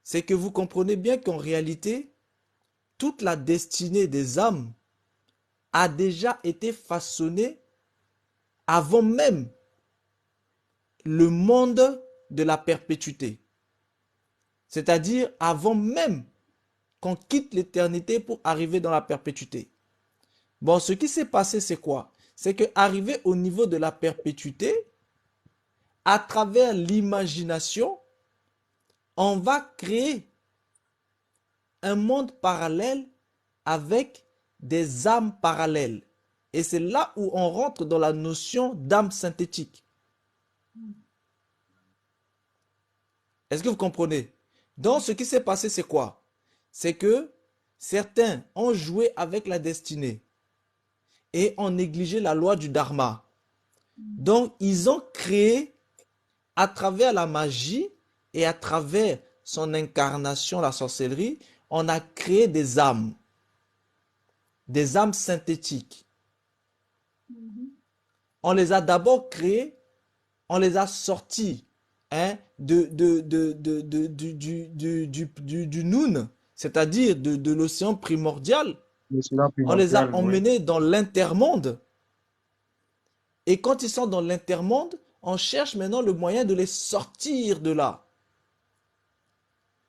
c'est que vous comprenez bien qu'en réalité, toute la destinée des âmes a déjà été façonnée avant même le monde de la perpétuité. C'est-à-dire avant même qu'on quitte l'éternité pour arriver dans la perpétuité. Bon, ce qui s'est passé, c'est quoi? C'est qu'arrivé au niveau de la perpétuité, à travers l'imagination, on va créer un monde parallèle avec des âmes parallèles. Et c'est là où on rentre dans la notion d'âme synthétique. Est-ce que vous comprenez? Donc, ce qui s'est passé, c'est quoi? C'est que certains ont joué avec la destinée et ont négligé la loi du dharma. Donc, ils ont créé, à travers la magie et à travers son incarnation, la sorcellerie, on a créé des âmes synthétiques. On les a d'abord créées, on les a sortis hein, du Noun, c'est-à-dire de l'océan primordial. Mais c'est là On les a primordial, oui. emmenés dans l'intermonde. Et quand ils sont dans l'intermonde, on cherche maintenant le moyen de les sortir de là,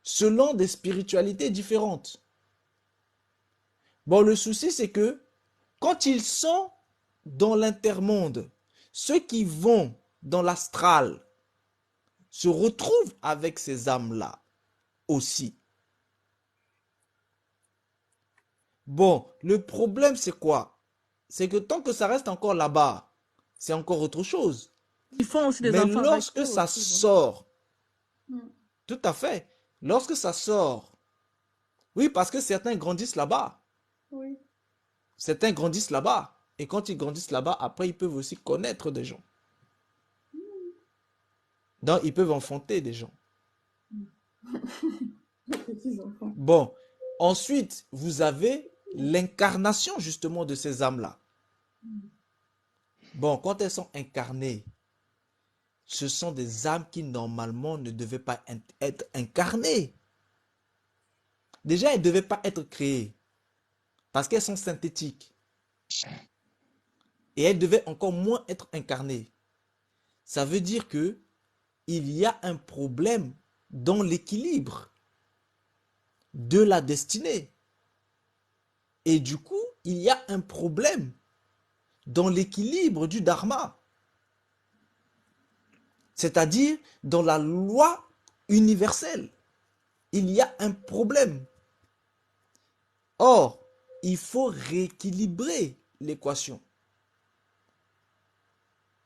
selon des spiritualités différentes. Bon, le souci, c'est que quand ils sont dans l'intermonde, ceux qui vont dans l'astral se retrouvent avec ces âmes-là aussi. Bon, le problème, c'est quoi? C'est que tant que ça reste encore là-bas, c'est encore autre chose. Ils font aussi des Mais enfants avec eux lorsque ça aussi, non? sort, tout à fait, lorsque ça sort, oui, parce que certains grandissent là-bas. Oui. Certains grandissent là-bas. Et quand ils grandissent là-bas, après, ils peuvent aussi connaître des gens. Donc, ils peuvent enfanter des gens. Petits-enfants. Bon, ensuite, vous avez l'incarnation justement de ces âmes-là. Bon, quand elles sont incarnées, ce sont des âmes qui normalement ne devaient pas être incarnées. Déjà, elles ne devaient pas être créées parce qu'elles sont synthétiques. Et elles devaient encore moins être incarnées. Ça veut dire que il y a un problème dans l'équilibre de la destinée. Et du coup, il y a un problème dans l'équilibre du dharma. C'est-à-dire dans la loi universelle. Il y a un problème. Or, il faut rééquilibrer l'équation.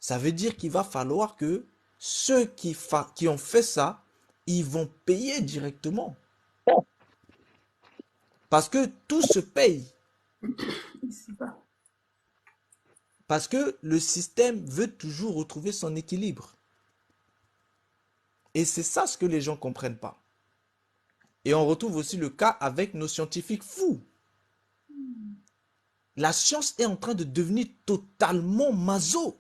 Ça veut dire qu'il va falloir que ceux qui ont fait ça, ils vont payer directement. Parce que tout se paye. Ici-bas. Parce que le système veut toujours retrouver son équilibre. Et c'est ça ce que les gens ne comprennent pas. Et on retrouve aussi le cas avec nos scientifiques fous. La science est en train de devenir totalement maso.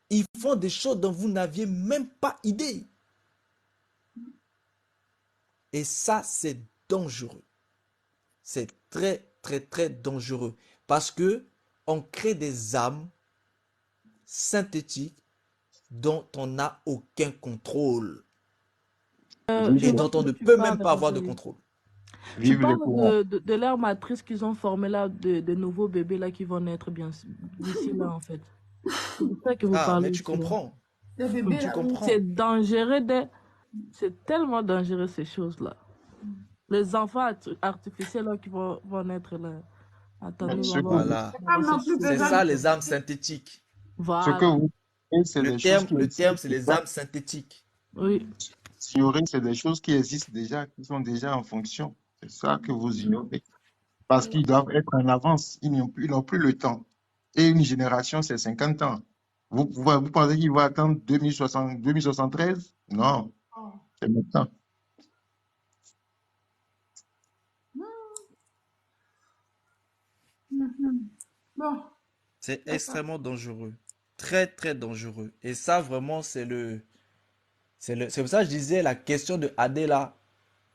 Ils font des choses dont vous n'aviez même pas idée. Et ça, c'est dangereux. C'est très, très, très dangereux. Parce que on crée des âmes synthétiques dont on n'a aucun contrôle. Je Et Vive, vois dont ce on que ne tu peut même parles. pas avoir de contrôle. Tu vive les parles courants. de leur matrice qu'ils ont formée là, de nouveaux bébés là qui vont naître bien d'ici là en fait. C'est de ça que vous Ah, parlez mais tu ici là. comprends. Les bébés Tu là, oui. comprends. C'est dangereux c'est tellement dangereux ces choses-là. Les enfants artificiels là, qui vont naître là. Attendez, Ce que, Voilà. Les on va femmes se n'ont plus C'est besoin ça de... les âmes synthétiques. ce que Voilà. vous faites, c'est des choses qui Le existent terme, c'est les déjà. âmes synthétiques. Oui. Ignorer, c'est des choses qui existent déjà, qui sont déjà en fonction. C'est ça que vous ignorez. Parce qu'ils doivent être en avance. Ils n'ont plus le temps. Et une génération, c'est 50 ans. Vous pensez qu'ils vont attendre 2060, 2073? Non, Oh. c'est maintenant. Bon, C'est d'accord. extrêmement dangereux. Très, très dangereux. Et ça, vraiment, c'est le... C'est pour ça que je disais la question de Adela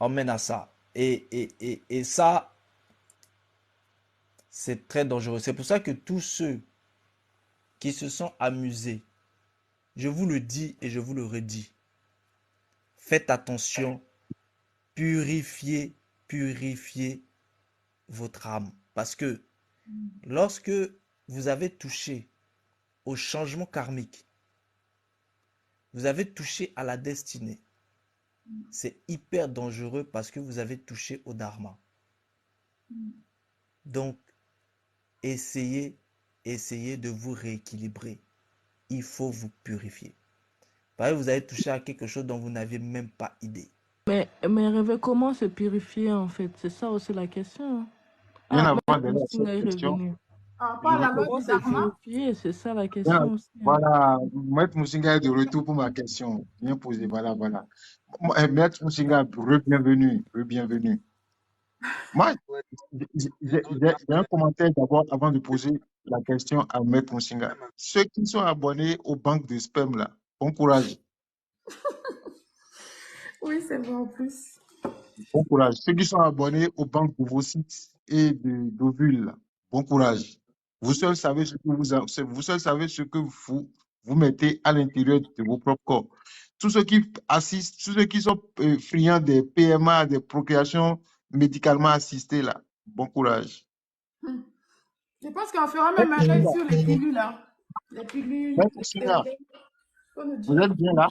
emmène à ça. Et ça, c'est très dangereux. C'est pour ça que tous ceux qui se sont amusés, je vous le dis et je vous le redis, faites attention, purifiez, purifiez votre âme. Parce que lorsque vous avez touché au changement karmique, vous avez touché à la destinée, c'est hyper dangereux parce que vous avez touché au dharma. Donc, essayez de vous rééquilibrer. Il faut vous purifier. Parce que vous avez touché à quelque chose dont vous n'aviez même pas idée. Mais Révé, comment se purifier en fait? C'est ça aussi la question. Hein. Bien Ah, avant Maître d'aller à cette Musinga est question, revenu. Ah, je pas la veux loi Comment du se Dharma. purifier? C'est ça la bien, question aussi. Hein. voilà, Maître Musinga est de retour pour ma question. Bien posé, voilà, voilà. Maître Musinga, re-bienvenue, re-bienvenue. Moi, j'ai un commentaire d'abord avant de poser la question à Maître Musinga. Ceux qui sont abonnés aux banques de sperme, là, bon courage, Oui, c'est vrai en plus. bon courage. Ceux qui sont abonnés aux banques d'ovocytes et d'ovules, là, bon courage. Vous seuls savez ce que vous seuls savez ce que vous mettez à l'intérieur de vos propres corps. Tous ceux qui assistent, tous ceux qui sont friands des PMA, des procréations médicalement assistées, là, bon courage. Je pense qu'on fera Maître même un live Musinga, sur les pilules, là. Les pilules, Maître les Musinga, PMD. Faut nous vous dire. êtes bien là?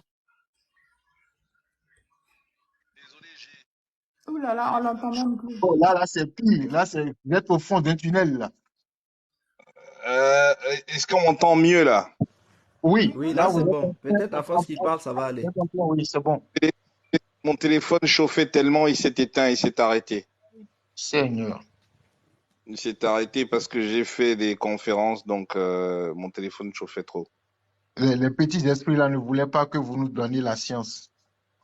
Ouh là là, on l'entend même plus. Oh, là, c'est pire. Là, c'est vous êtes au fond d'un tunnel, là. Est-ce qu'on m'entend mieux là? Oui, Oui, là là, vous c'est êtes bon. Peut-être à force qu'il parle, ça va aller. oui, c'est bon. Mon téléphone chauffait tellement, il s'est éteint, il s'est arrêté. Seigneur. Il s'est arrêté parce que j'ai fait des conférences, donc mon téléphone chauffait trop. Les petits esprits, là, ne voulaient pas que vous nous donniez la science.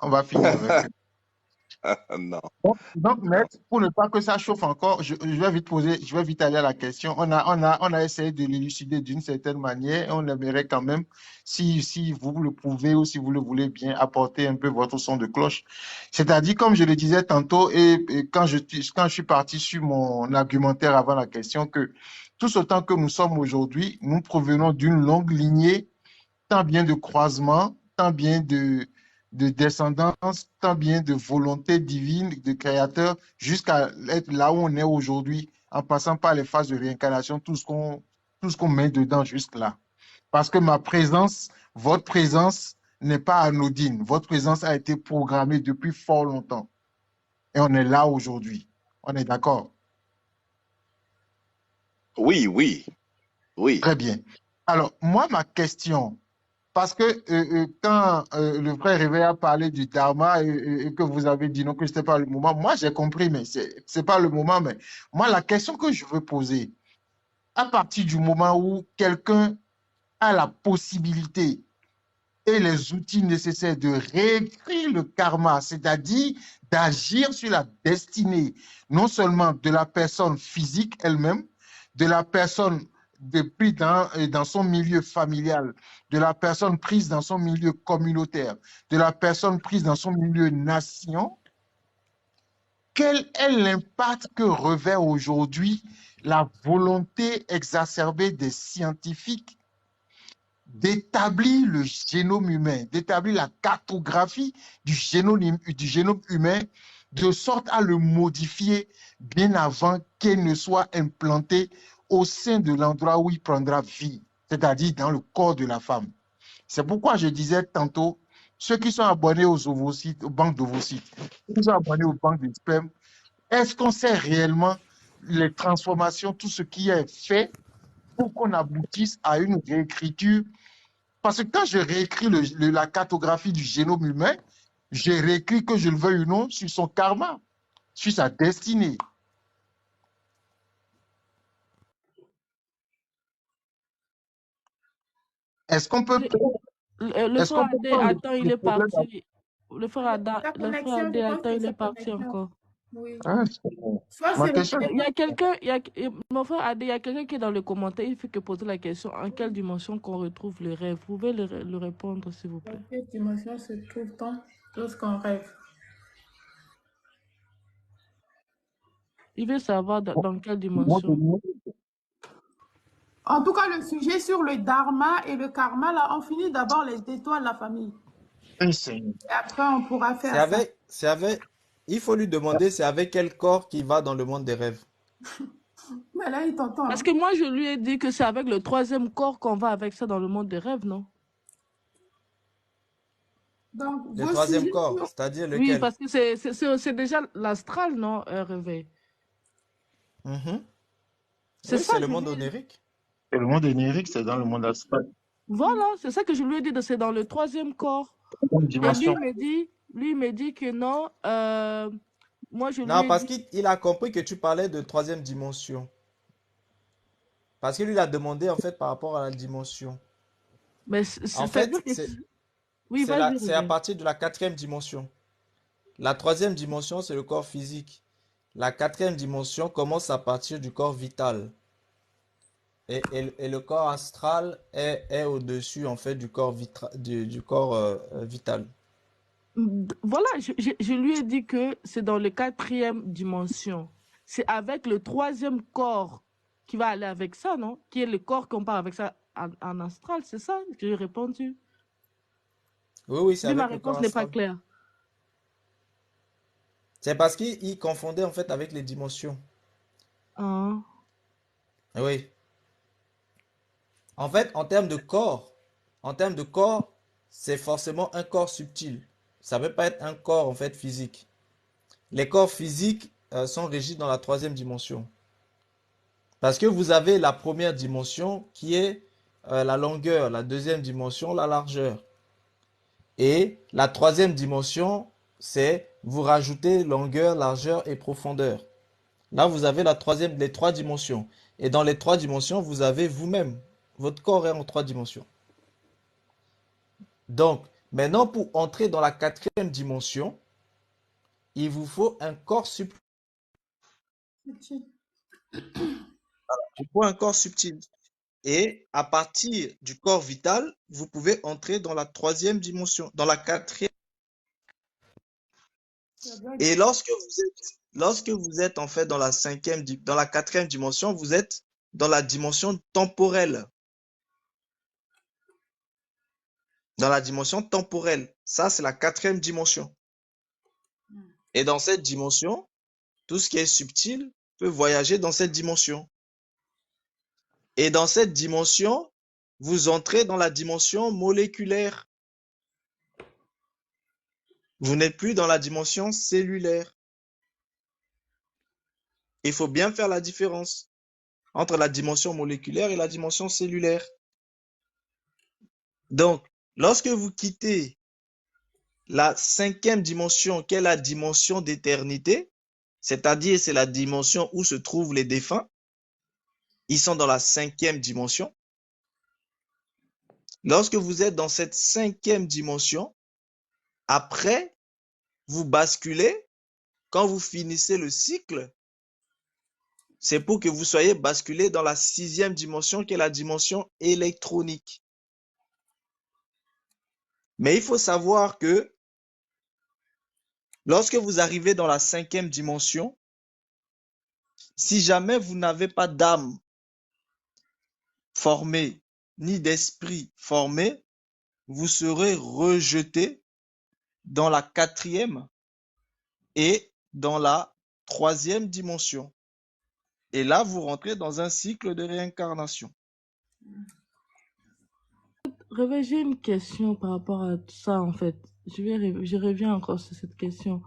On va finir avec eux. Non. Donc, maître, pour ne pas que ça chauffe encore, je vais vite poser, je vais vite aller à la question. On a essayé de l'élucider d'une certaine manière. On aimerait quand même, si vous le pouvez ou si vous le voulez bien, apporter un peu votre son de cloche. C'est-à-dire, comme je le disais tantôt, et quand je suis parti sur mon argumentaire avant la question, que tout ce temps que nous sommes aujourd'hui, nous provenons d'une longue lignée tant bien de croisement, tant bien de descendance, tant bien de volonté divine, de créateur, jusqu'à être là où on est aujourd'hui, en passant par les phases de réincarnation, tout ce qu'on met dedans jusque-là. Parce que ma présence, votre présence n'est pas anodine. Votre présence a été programmée depuis fort longtemps. Et on est là aujourd'hui. On est d'accord? Oui, oui, oui. Très bien. Alors, moi, ma question, parce que quand le frère Réveil a parlé du dharma et que vous avez dit non, que ce n'était pas le moment, moi j'ai compris, mais ce n'est pas le moment. Mais moi, la question que je veux poser, à partir du moment où quelqu'un a la possibilité et les outils nécessaires de réécrire le karma, c'est-à-dire d'agir sur la destinée, non seulement de la personne physique elle-même, de la personne prise dans son milieu familial, de la personne prise dans son milieu communautaire, de la personne prise dans son milieu nation, quel est l'impact que revêt aujourd'hui la volonté exacerbée des scientifiques d'établir le génome humain, d'établir la cartographie du génome humain, de sorte à le modifier bien avant qu'il ne soit implanté au sein de l'endroit où il prendra vie, c'est-à-dire dans le corps de la femme. C'est pourquoi je disais tantôt, ceux qui sont abonnés aux ovocytes, aux banques d'ovocytes, ceux qui sont abonnés aux banques de sperme, est-ce qu'on sait réellement les transformations, tout ce qui est fait pour qu'on aboutisse à une réécriture? Parce que quand je réécris la cartographie du génome humain, je réécris, que je le veuille ou non, sur son karma, sur sa destinée. Est-ce qu'on peut Le est-ce frère qu'on peut Adé, prendre attends, il le est problème? parti. Le frère Ta Adé, connexion, je pense attends, que il sa est parti connexion. encore. Oui. Ah, Soit ma c'est le question, Il y a quelqu'un, mon frère a dit, il y a quelqu'un qui est dans le commentaire, il fait que poser la question en quelle dimension qu'on retrouve le rêve. Vous pouvez le répondre, s'il vous dans plaît. quelle dimension se trouve-t-on lorsqu'on rêve? Il veut savoir dans quelle moi, dimension. En tout cas, le sujet sur le dharma et le karma, là, on finit d'abord les étoiles de la famille. Seigneur. Et après, on pourra C'est faire ça. il faut lui demander c'est avec quel corps qu'il va dans le monde des rêves. Mais là, il t'entend. Parce Hein. que moi, je lui ai dit que c'est avec le troisième corps qu'on va avec ça dans le monde des rêves, non? Donc, Le vos troisième sujets corps, sur... c'est-à-dire Oui, lequel? parce que c'est déjà l'astral, non, un réveil. Mhm. C'est Oui, ça, c'est le je monde lui ai dit. onirique. Et le monde onirique, c'est dans le monde astral. Voilà, c'est ça que je lui ai dit, c'est dans le troisième corps. Une Et dimension. lui me dit que non. Moi, je lui Non, ai parce dit, qu'il a compris que tu parlais de troisième dimension. Parce qu'il lui a demandé en fait par rapport à la dimension. mais En c'est-à-dire fait, que... Oui, vas-y, c'est à réveil. partir de la quatrième dimension. La troisième dimension, c'est le corps physique. La quatrième dimension commence à partir du corps vital. Et le corps astral est au-dessus en fait du corps, du corps vital. Voilà, je lui ai dit que c'est dans le quatrième dimension. C'est avec le troisième corps qui va aller avec ça, non? Qui est le corps qu'on part avec ça en astral, c'est ça que j'ai répondu. Oui, oui, c'est Lui, ma avec le corps réponse n'est pas astral. claire. C'est parce qu'il confondait en fait avec les dimensions. Hein? Oui. En fait, en termes de corps, c'est forcément un corps subtil. Ça ne peut pas être un corps en fait physique. Les corps physiques sont régis dans la troisième dimension. Parce que vous avez la première dimension qui est la longueur, la deuxième dimension, la largeur. Et la troisième dimension, c'est vous rajoutez longueur, largeur et profondeur. Là, vous avez les trois dimensions. Et dans les trois dimensions, vous avez vous-même. Votre corps est en trois dimensions. Donc, maintenant, pour entrer dans la quatrième dimension, il vous faut un corps subtil. Il faut un corps subtil. Et à partir du corps vital, vous pouvez entrer dans la troisième dimension, dans la quatrième. Et lorsque vous êtes en fait dans dans la quatrième dimension, vous êtes dans la dimension temporelle. Dans la dimension temporelle. Ça, c'est la quatrième dimension. Et dans cette dimension, tout ce qui est subtil peut voyager dans cette dimension. Et dans cette dimension, vous entrez dans la dimension moléculaire. Vous n'êtes plus dans la dimension cellulaire. Il faut bien faire la différence entre la dimension moléculaire et la dimension cellulaire. Donc, lorsque vous quittez la cinquième dimension, qui est la dimension d'éternité, c'est-à-dire c'est la dimension où se trouvent les défunts, ils sont dans la cinquième dimension. Lorsque vous êtes dans cette cinquième dimension, après, vous basculez, quand vous finissez le cycle, c'est pour que vous soyez basculé dans la sixième dimension, qui est la dimension électronique. Mais il faut savoir que lorsque vous arrivez dans la cinquième dimension, si jamais vous n'avez pas d'âme formée, ni d'esprit formé, vous serez rejeté dans la quatrième et dans la troisième dimension. Et là, vous rentrez dans un cycle de réincarnation. Réveil, j'ai une question par rapport à tout ça, en fait. Je reviens encore sur cette question.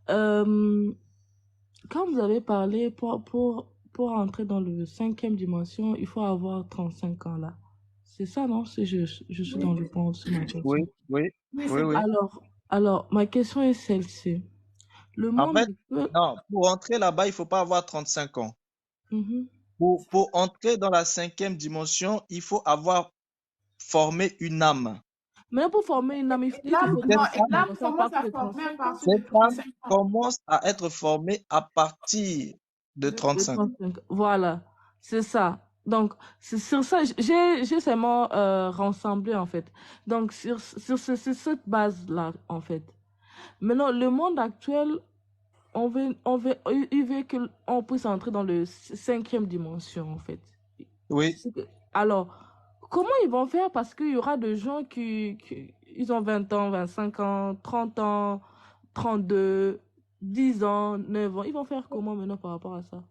Quand vous avez parlé, pour entrer dans le cinquième dimension, il faut avoir 35 ans, là. C'est ça, non? Si je suis dans le bon de ma question. Oui, oui, Oui, oui, c'est oui. Alors, ma question est celle-ci. Le En monde fait, peut... non, pour entrer là-bas, il ne faut pas avoir 35 ans. Mhm. Pour entrer dans la cinquième dimension, il faut avoir formé une âme. Mais pour former une âme, il te L'âme, faut Cette non, et 35 femme, ans. l'âme C'est à commence partir à de former à 35 ans. partir de cette femme 35 ans. commence à être formée à partir de De 35. 35. Voilà, c'est ça. Donc, c'est sur ça, j'ai seulement rassemblé, en fait. Donc, c'est cette base-là, en fait. Maintenant, le monde actuel, il veut qu'on puisse entrer dans le cinquième dimension, en fait. Oui, Alors, comment ils vont faire? Parce qu'il y aura des gens ils ont 20 ans, 25 ans, 30 ans, 32, 10 ans, 9 ans. Ils vont faire comment maintenant par rapport à ça?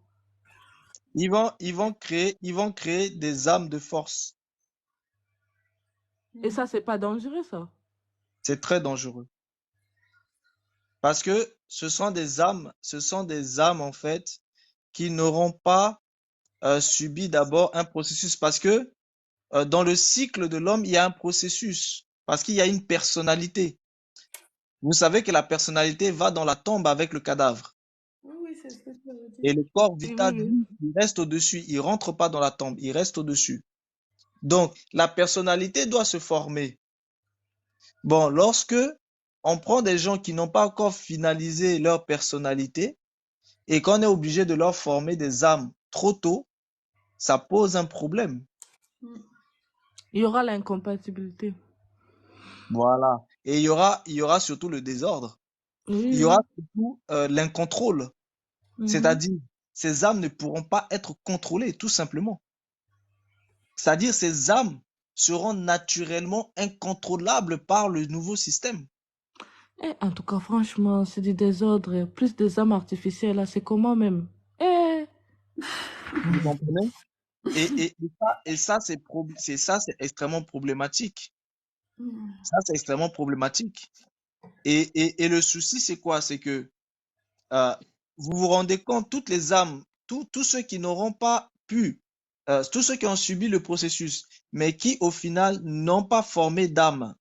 ils vont créer des âmes de force. Et ça, c'est pas dangereux, ça? C'est très dangereux. Parce que ce sont des âmes en fait, qui n'auront pas subi d'abord un processus. Parce que dans le cycle de l'homme, il y a un processus. Parce qu'il y a une personnalité. Vous savez que la personnalité va dans la tombe avec le cadavre. Oui, oui, c'est ce que tu avais dit. Et le corps Oui, vital, oui. lui, il reste au-dessus. Il rentre pas dans la tombe, il reste au-dessus. Donc, la personnalité doit se former. Bon, lorsque on prend des gens qui n'ont pas encore finalisé leur personnalité et qu'on est obligé de leur former des âmes trop tôt, ça pose un problème. Il y aura l'incompatibilité. Voilà. Et il y aura surtout le désordre. Oui, Il y aura surtout l'incontrôle. Mhm. C'est-à-dire, ces âmes ne pourront pas être contrôlées, tout simplement. C'est-à-dire, ces âmes seront naturellement incontrôlables par le nouveau système. Eh, en tout cas, franchement, c'est du désordre. Plus des âmes artificielles, là, c'est comment même? Eh, Vous comprenez? Et ça, c'est extrêmement problématique. Ça, c'est extrêmement problématique. Et le souci, c'est quoi? C'est que vous vous rendez compte, toutes les âmes, tous ceux qui n'auront pas pu, tous ceux qui ont subi le processus, mais qui au final n'ont pas formé d'âme,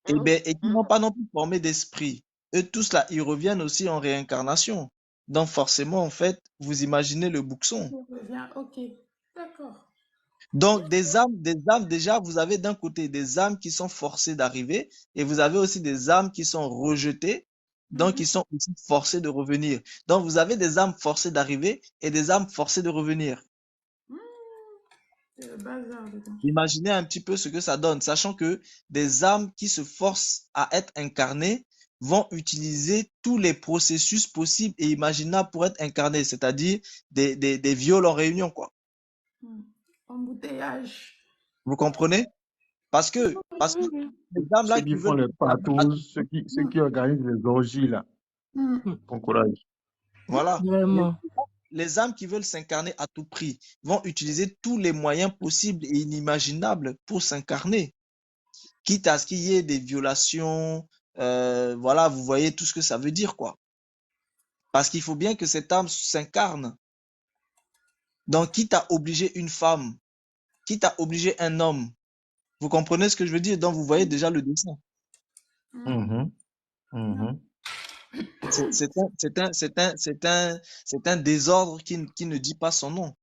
et qui n'ont pas non plus formé d'esprit, eux tous là, ils reviennent aussi en réincarnation. Donc forcément, en fait, vous imaginez le bouxon. On revient, ok, d'accord. Donc des âmes, déjà, vous avez d'un côté des âmes qui sont forcées d'arriver, et vous avez aussi des âmes qui sont rejetées, donc qui sont aussi forcées de revenir. Donc vous avez des âmes forcées d'arriver et des âmes forcées de revenir. C'est le bazar dedans. Imaginez un petit peu ce que ça donne, sachant que des âmes qui se forcent à être incarnées vont utiliser tous les processus possibles et imaginables pour être incarnées, c'est-à-dire des viols en réunion, quoi. Embouteillage. Vous comprenez? Parce que les âmes là Ceux qui qui font veulent les patous, ceux qui organisent les orgies, là. Bon courage. voilà. vraiment. Les âmes qui veulent s'incarner à tout prix vont utiliser tous les moyens possibles et inimaginables pour s'incarner, quitte à ce qu'il y ait des violations. Voilà, vous voyez tout ce que ça veut dire, quoi. Parce qu'il faut bien que cette âme s'incarne. Donc, quitte à obliger une femme, quitte à obliger un homme, vous comprenez ce que je veux dire? Donc, vous voyez déjà le dessin. C'est un désordre qui ne dit pas son nom.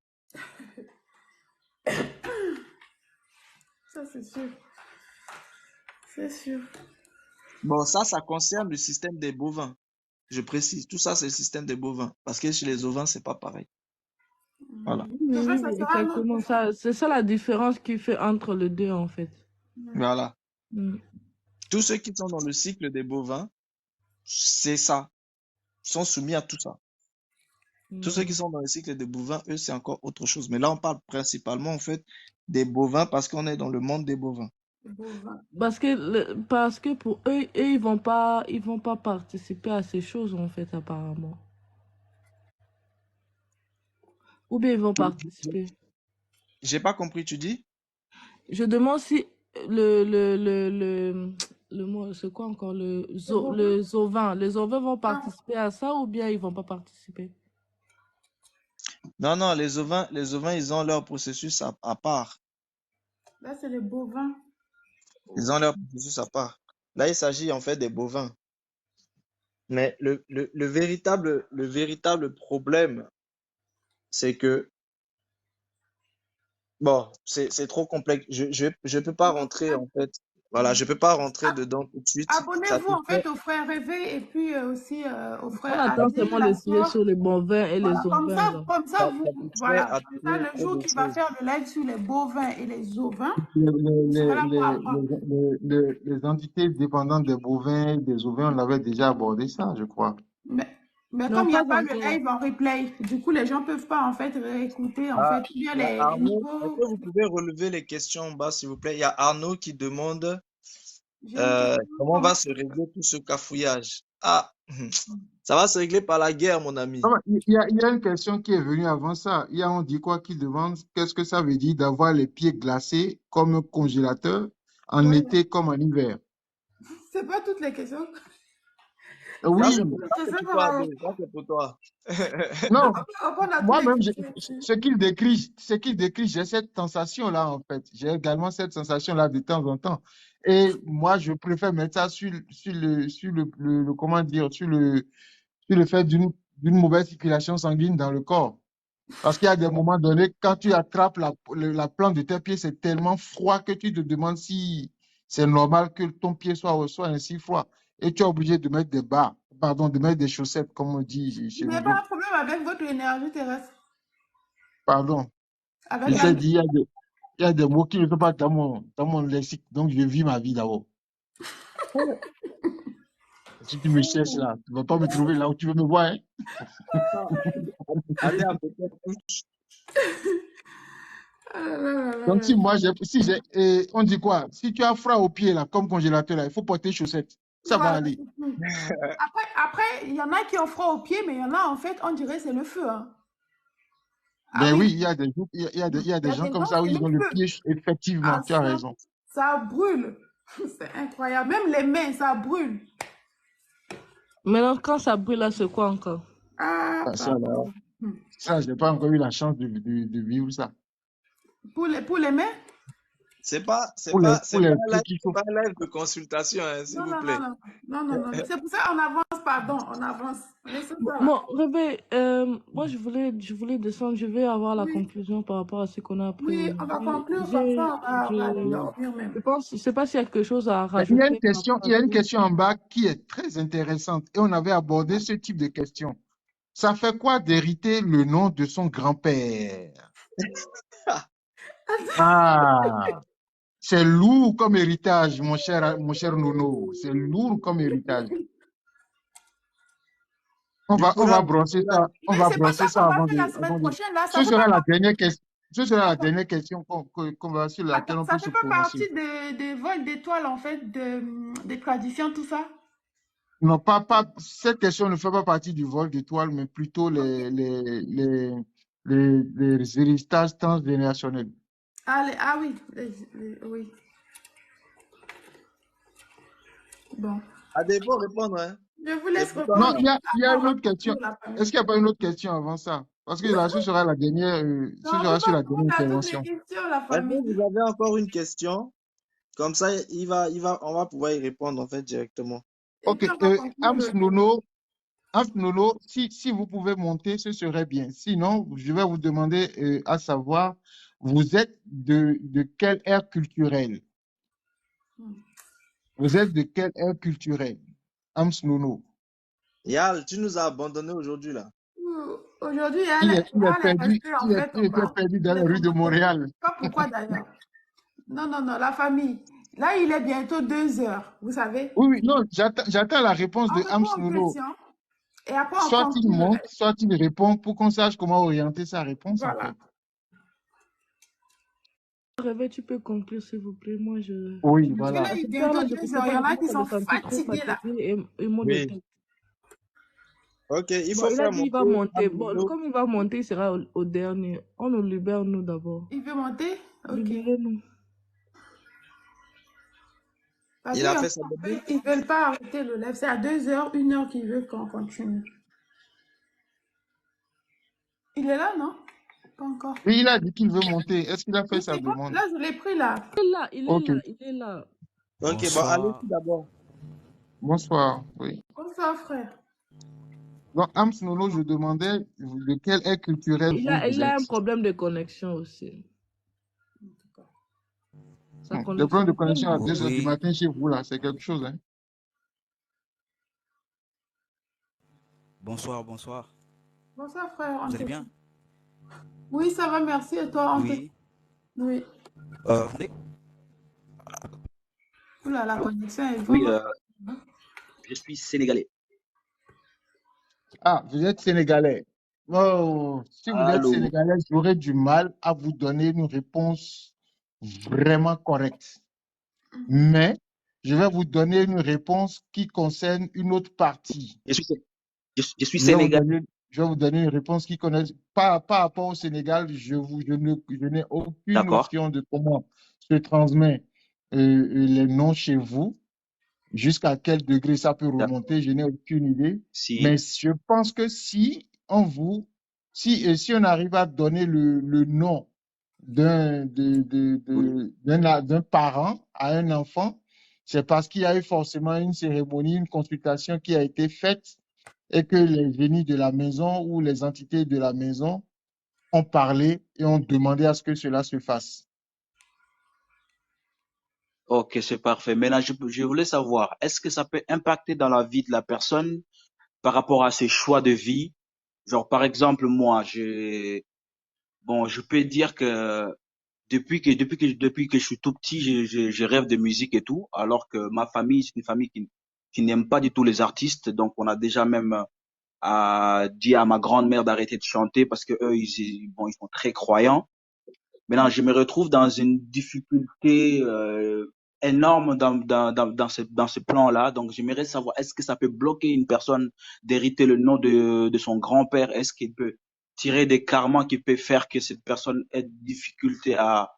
Ça, c'est sûr. C'est sûr. Bon, ça concerne le système des bovins. Je précise, tout ça, c'est le système des bovins. Parce que chez les ovins, c'est pas pareil. Voilà. Oui, Ça, oui, ça oui, sera un autre exactement. Ça, c'est ça la différence qui fait entre les deux, en fait. Voilà. Mm. Tous ceux qui sont dans le cycle des bovins, c'est ça. Ils sont soumis à tout ça. Tous ceux qui sont dans le cycle des bovins, eux, c'est encore autre chose. Mais là, on parle principalement, en fait, des bovins parce qu'on est dans le monde des bovins. Parce que pour eux, ils vont pas participer à ces choses, en fait, apparemment. Ou bien ils vont participer. J'ai pas compris, tu dis? Je demande si le mot, c'est quoi encore? Les ovins vont participer à ça ou bien ils vont pas participer? Non, non, les ovins, ils ont leur processus à part. Là, c'est les bovins. Ils ont leur processus à part. Là, il s'agit en fait des bovins. Mais le véritable problème, c'est que Bon, c'est trop complexe. Je peux pas rentrer, en fait. Voilà, je peux pas rentrer dedans tout de suite. Ça Abonnez-vous te en fait. fait au frère Réveil et puis aussi au On frère attend Adil, seulement la le sujet soeur. sur les bovins et les Voilà, ovins, là. Ça, vous, ça te fait voilà, comme ça, attirer le trop jour de qu'il va choses. faire le live sur les bovins et les ovins, Les, vous serez les, là pour les, apprendre. les entités dépendantes des bovins et des ovins, on avait déjà abordé ça, je crois. Mais Non, comme il n'y a pas pas le encore. live en replay, du coup, les gens ne peuvent pas en fait réécouter en Ah, fait bien il y a les Arnaud. Est-ce niveaux. que vous pouvez relever les questions en bas, s'il vous plaît? Il y a Arnaud qui demande J'ai une question. comment va se régler tout ce cafouillage. Ah, ça va se régler par la guerre, mon ami. Non, il y a une question qui est venue avant ça. Il y a, on dit quoi, qui demande qu'est-ce que ça veut dire d'avoir les pieds glacés comme un congélateur en Ouais, été comme en hiver. c'est pas toutes les questions. Ça, Oui, Je c'est sais pour toi, pas. Adé. Ça, c'est pour toi. non, On répond à toutes les moi-même, questions. ce qu'il décrit, j'ai cette sensation-là, en fait. J'ai également cette sensation-là de temps en temps. Et moi, je préfère mettre ça comment dire, sur le fait d'une mauvaise circulation sanguine dans le corps. Parce qu'il y a des moments donnés, quand tu attrapes la plante de tes pieds, c'est tellement froid que tu te demandes si c'est normal que ton pied soit ainsi froid. Et tu es obligé de mettre des bas, pardon, de mettre des chaussettes, comme on dit chez Il n'y nous a pas un autres. problème avec votre énergie terrestre, Pardon. avec Je la... t'ai dit, il y a des mots qui ne sont pas dans mon lexique. Donc, je vis ma vie d'abord. Si tu me cherches là, tu ne vas pas me trouver là où tu veux me voir. Hein? Adé a peut-être Ah là là là Donc, là. on dit quoi? Si tu as froid au pied là, comme congélateur là, il faut porter chaussettes. Ça va Voilà, aller. c'est tout. Après, il y en a qui ont froid aux pieds, mais il y en a en fait, on dirait c'est le feu. Hein. Ah Ben oui, oui, il y a des, il y a il y des a gens des comme gens, ça où c'est ils le ont le feu. pied, effectivement, Ah, tu as raison. ça brûle. C'est incroyable. Même les mains, ça brûle. Maintenant, quand ça brûle, là, c'est quoi encore? Ah, Ça, là, pardon. ça, je n'ai pas encore eu la chance de vivre ça. Pour les mains? C'est pas, Pour les trucs qu'il c'est faut. pas un live de consultation, hein, s'il Non, vous non, plaît. non, non. Non, non, non. C'est pour ça qu'on avance, pardon. On avance. Laissez ça là. Bon, Réveil, moi, je voulais descendre. Je vais avoir la Oui, conclusion par rapport à ce qu'on a appris oui, on va aujourd'hui. conclure comme ça. On va aller dormir Je même. pense, je sais pas s'il y a quelque chose à Mais il y a une rajouter par rapport il à y a une tout. question en bas qui est très intéressante et on avait abordé ce type de question. Ça fait quoi d'hériter le nom de son grand-père? Ah, c'est lourd comme héritage, mon cher Nono. C'est lourd comme héritage. Du coup, On là, va brosser ça, on Mais va c'est pas brosser ça ça qu'on va faire la semaine avant de... prochaine, là. Ça Ce fait pas sera la partie. dernière question. Ce sera la Attends, dernière question sur laquelle attends, on ça peut fait se pas prononcer. partie des vols d'étoiles, en fait, des traditions, tout ça. Non, cette question ne fait pas partie du vol d'étoiles, mais plutôt Ok. les héritages transgénérationnels. Ah oui, oui. Bon. Adé, faut répondre, hein. Je vous C'est laisse pour toi, Non, répondre. là. il y a une Attends, on autre question. conclut la famille. Est-ce qu'il n'y a pas une autre question avant ça? Parce que là, ce sera la dernière, Non, ce on peut sera sur pas la répondre dernière à toutes les intervention. questions, la Est-ce famille. que vous avez encore une question? Comme ça, on va pouvoir y répondre, en fait, directement. Et puis, Ok, on va conclure Ams Nono, si vous pouvez monter, ce serait bien. Sinon, je vais vous demander à savoir, vous êtes de quelle ère culturelle? Vous êtes de quelle ère culturelle? Ams Nono. Yal, tu nous as abandonnés aujourd'hui, là. Aujourd'hui, Il elle est est perdu, restée, en fait, il était perdu dans il les est rues de commenté. Montréal. Pas pourquoi d'ailleurs. Non, non, non, la famille. Là, il est bientôt 2 heures, vous savez. Oui, oui, non, j'attends la réponse On de répond Ams aux Nono. questions et après, on Soit il conclut le monte, reste. soit il répond pour qu'on sache comment orienter sa réponse, en Voilà. fait. Réveil, tu peux conclure, s'il vous plaît. Moi, je... Oui, Parce que là, voilà. À il est cette heure-là, bientôt je ne 2 peux heures. Il y pas, en je a commence qui à me sont sentir trop fatigués là. fatigué et mal de Oui. tête. Ok, il Bon, faut il a faire dit qu'il va monter monter. Bon, Amino. comme il va monter, il sera au dernier. On nous libère, nous, d'abord. Il veut monter? Ok. Libérez-nous. Parce Il qu'il y a en a, fait sa en début. fait, ils ne veulent pas arrêter le live. C'est à 2 heures, 1 heure qu'ils veulent qu'on continue. Il est là, non? Pas encore. Oui, il a dit qu'il veut monter. Est-ce qu'il a fait Oui, sa c'est bon. demande? Là, je l'ai pris là. Il est là, il est Ok. là, il est là. Ok, bon, allez-y d'abord. Bonsoir. Oui. Bonsoir, frère. Donc, Ams Nono, je demandais de quelle ère culturelle vous Il a un êtes. problème de connexion aussi. Sa Le connexion problème de est très connexion à 2 heures du Oui, matin chez vous, là, c'est quelque chose, hein. bonsoir, bonsoir. Bonsoir, frère. On Vous allez t'écoute. bien? Oui, ça va, merci. Et toi, on t'écoute. Oui. Oui. Attendez. Oula, la connexion est Oui, vraiment. je suis sénégalais. Ah, vous êtes sénégalais. Oh, si vous êtes Allô? sénégalais, j'aurais du mal à vous donner une réponse vraiment correcte. Mais je vais vous donner une réponse qui concerne une autre partie. Je suis, sé- je suis Je vais vous sénégalais. donner, je vais vous donner une réponse qui connaît, par rapport au Sénégal, je n'ai aucune D'accord, notion de comment se transmet les noms chez vous, jusqu'à quel degré ça peut d'accord. remonter, je n'ai aucune idée. Mais Si, je pense que si on arrive à donner le nom oui. d'un parent à un enfant, c'est parce qu'il y a eu forcément une cérémonie, une consultation qui a été faite et que les génies de la maison ou les entités de la maison ont parlé et ont demandé à ce que cela se fasse. Ok, c'est parfait. Maintenant, je voulais savoir, est-ce que ça peut impacter dans la vie de la personne par rapport à ses choix de vie? Genre, par exemple, moi, bon, je peux dire que depuis que je suis tout petit, je rêve de musique et tout, alors que ma famille, c'est une famille qui n'aime pas du tout les artistes. Donc, on a déjà même dit à ma grand-mère d'arrêter de chanter parce que eux, bon, ils sont très croyants. Maintenant, je me retrouve dans une difficulté énorme dans ce plan-là. Donc, j'aimerais savoir, est-ce que ça peut bloquer une personne d'hériter le nom de son grand-père? Est-ce qu'il peut tirer des karmas qui peut faire que cette personne ait de difficulté à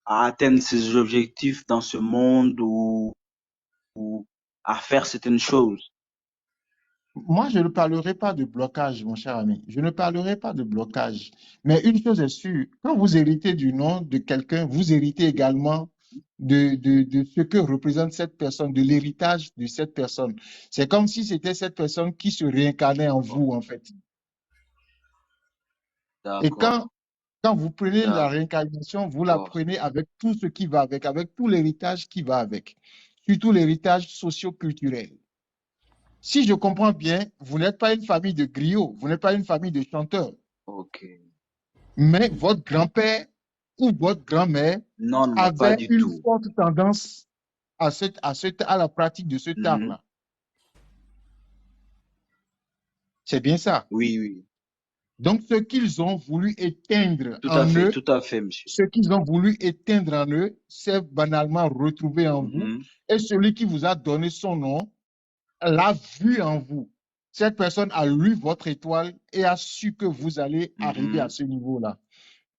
atteindre ses objectifs dans ce monde ou à faire certaines choses? Moi, je ne parlerai pas de blocage, mon cher ami. Je ne parlerai pas de blocage. Mais une chose est sûre, quand vous héritez du nom de quelqu'un, vous héritez également de ce que représente cette personne, de l'héritage de cette personne. C'est comme si c'était cette personne qui se réincarnait en vous, en fait. Et D'accord, quand vous prenez la réincarnation, vous la d'accord, prenez avec tout ce qui va avec tout l'héritage qui va avec, surtout l'héritage socio-culturel. Si je comprends bien, vous n'êtes pas une famille de griots, vous n'êtes pas une famille de chanteurs, ok. mais votre grand-père ou votre grand-mère Non, non, pas avait du une tout. forte tendance à la pratique de ce Mhm. art-là. C'est bien ça. Oui, oui. Donc, ce qu'ils ont voulu éteindre Tout à fait, monsieur. ce qu'ils ont voulu éteindre en eux, c'est banalement retrouvé en vous. Mhm. Et celui qui vous a donné son nom l'a vu en vous. Cette personne a lu votre étoile et a su que vous allez arriver à Mhm. ce niveau-là.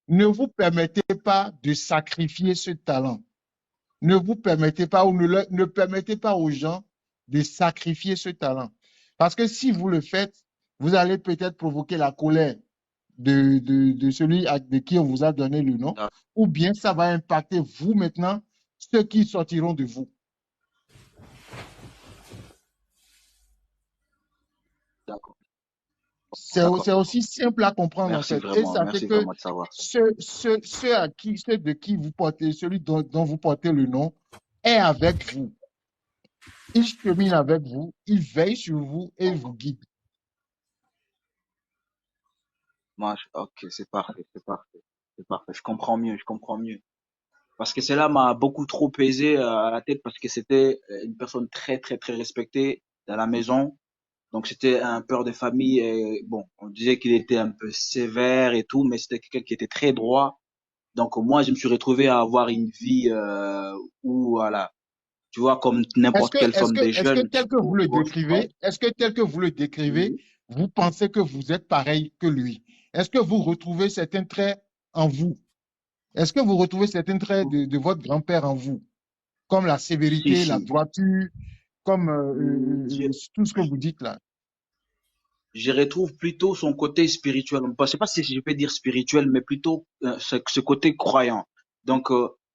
Ne vous permettez pas de sacrifier ce talent. Ne vous permettez pas ou ne permettez pas aux gens de sacrifier ce talent. Parce que si vous le faites, vous allez peut-être provoquer la colère de celui de qui on vous a donné le nom, D'ac- ou bien ça va impacter vous maintenant, ceux qui sortiront de vous. D'accord, C'est d'accord. aussi simple à comprendre en fait. Et ça fait Merci que vraiment de savoir ça. ceux de qui vous portez, celui dont vous portez le nom, est avec vous. Il chemine avec vous, il veille sur vous et il vous guide. Ok, c'est parfait, c'est parfait, c'est parfait. Je comprends mieux, je comprends mieux. Parce que cela m'a beaucoup trop pesé à la tête parce que c'était une personne très, très, très respectée dans la maison. Donc c'était un père de famille. Et, bon, on disait qu'il était un peu sévère et tout, mais c'était quelqu'un qui était très droit. Donc moi, je me suis retrouvé à avoir une vie où, voilà, tu vois, comme n'importe quelle femme des Est-ce que jeunes. tel que vous le Ouais. décrivez, est-ce que tel que vous le décrivez, Mhm. vous pensez que vous êtes pareil que lui? Est-ce que vous retrouvez certains traits en vous? Est-ce que vous retrouvez certains traits de votre grand-père en vous, comme la Si, sévérité, la si. droiture, comme Je, tout ce que vous dites là? je retrouve plutôt son côté spirituel. Je sais pas si je peux dire spirituel, mais plutôt ce côté croyant. Donc,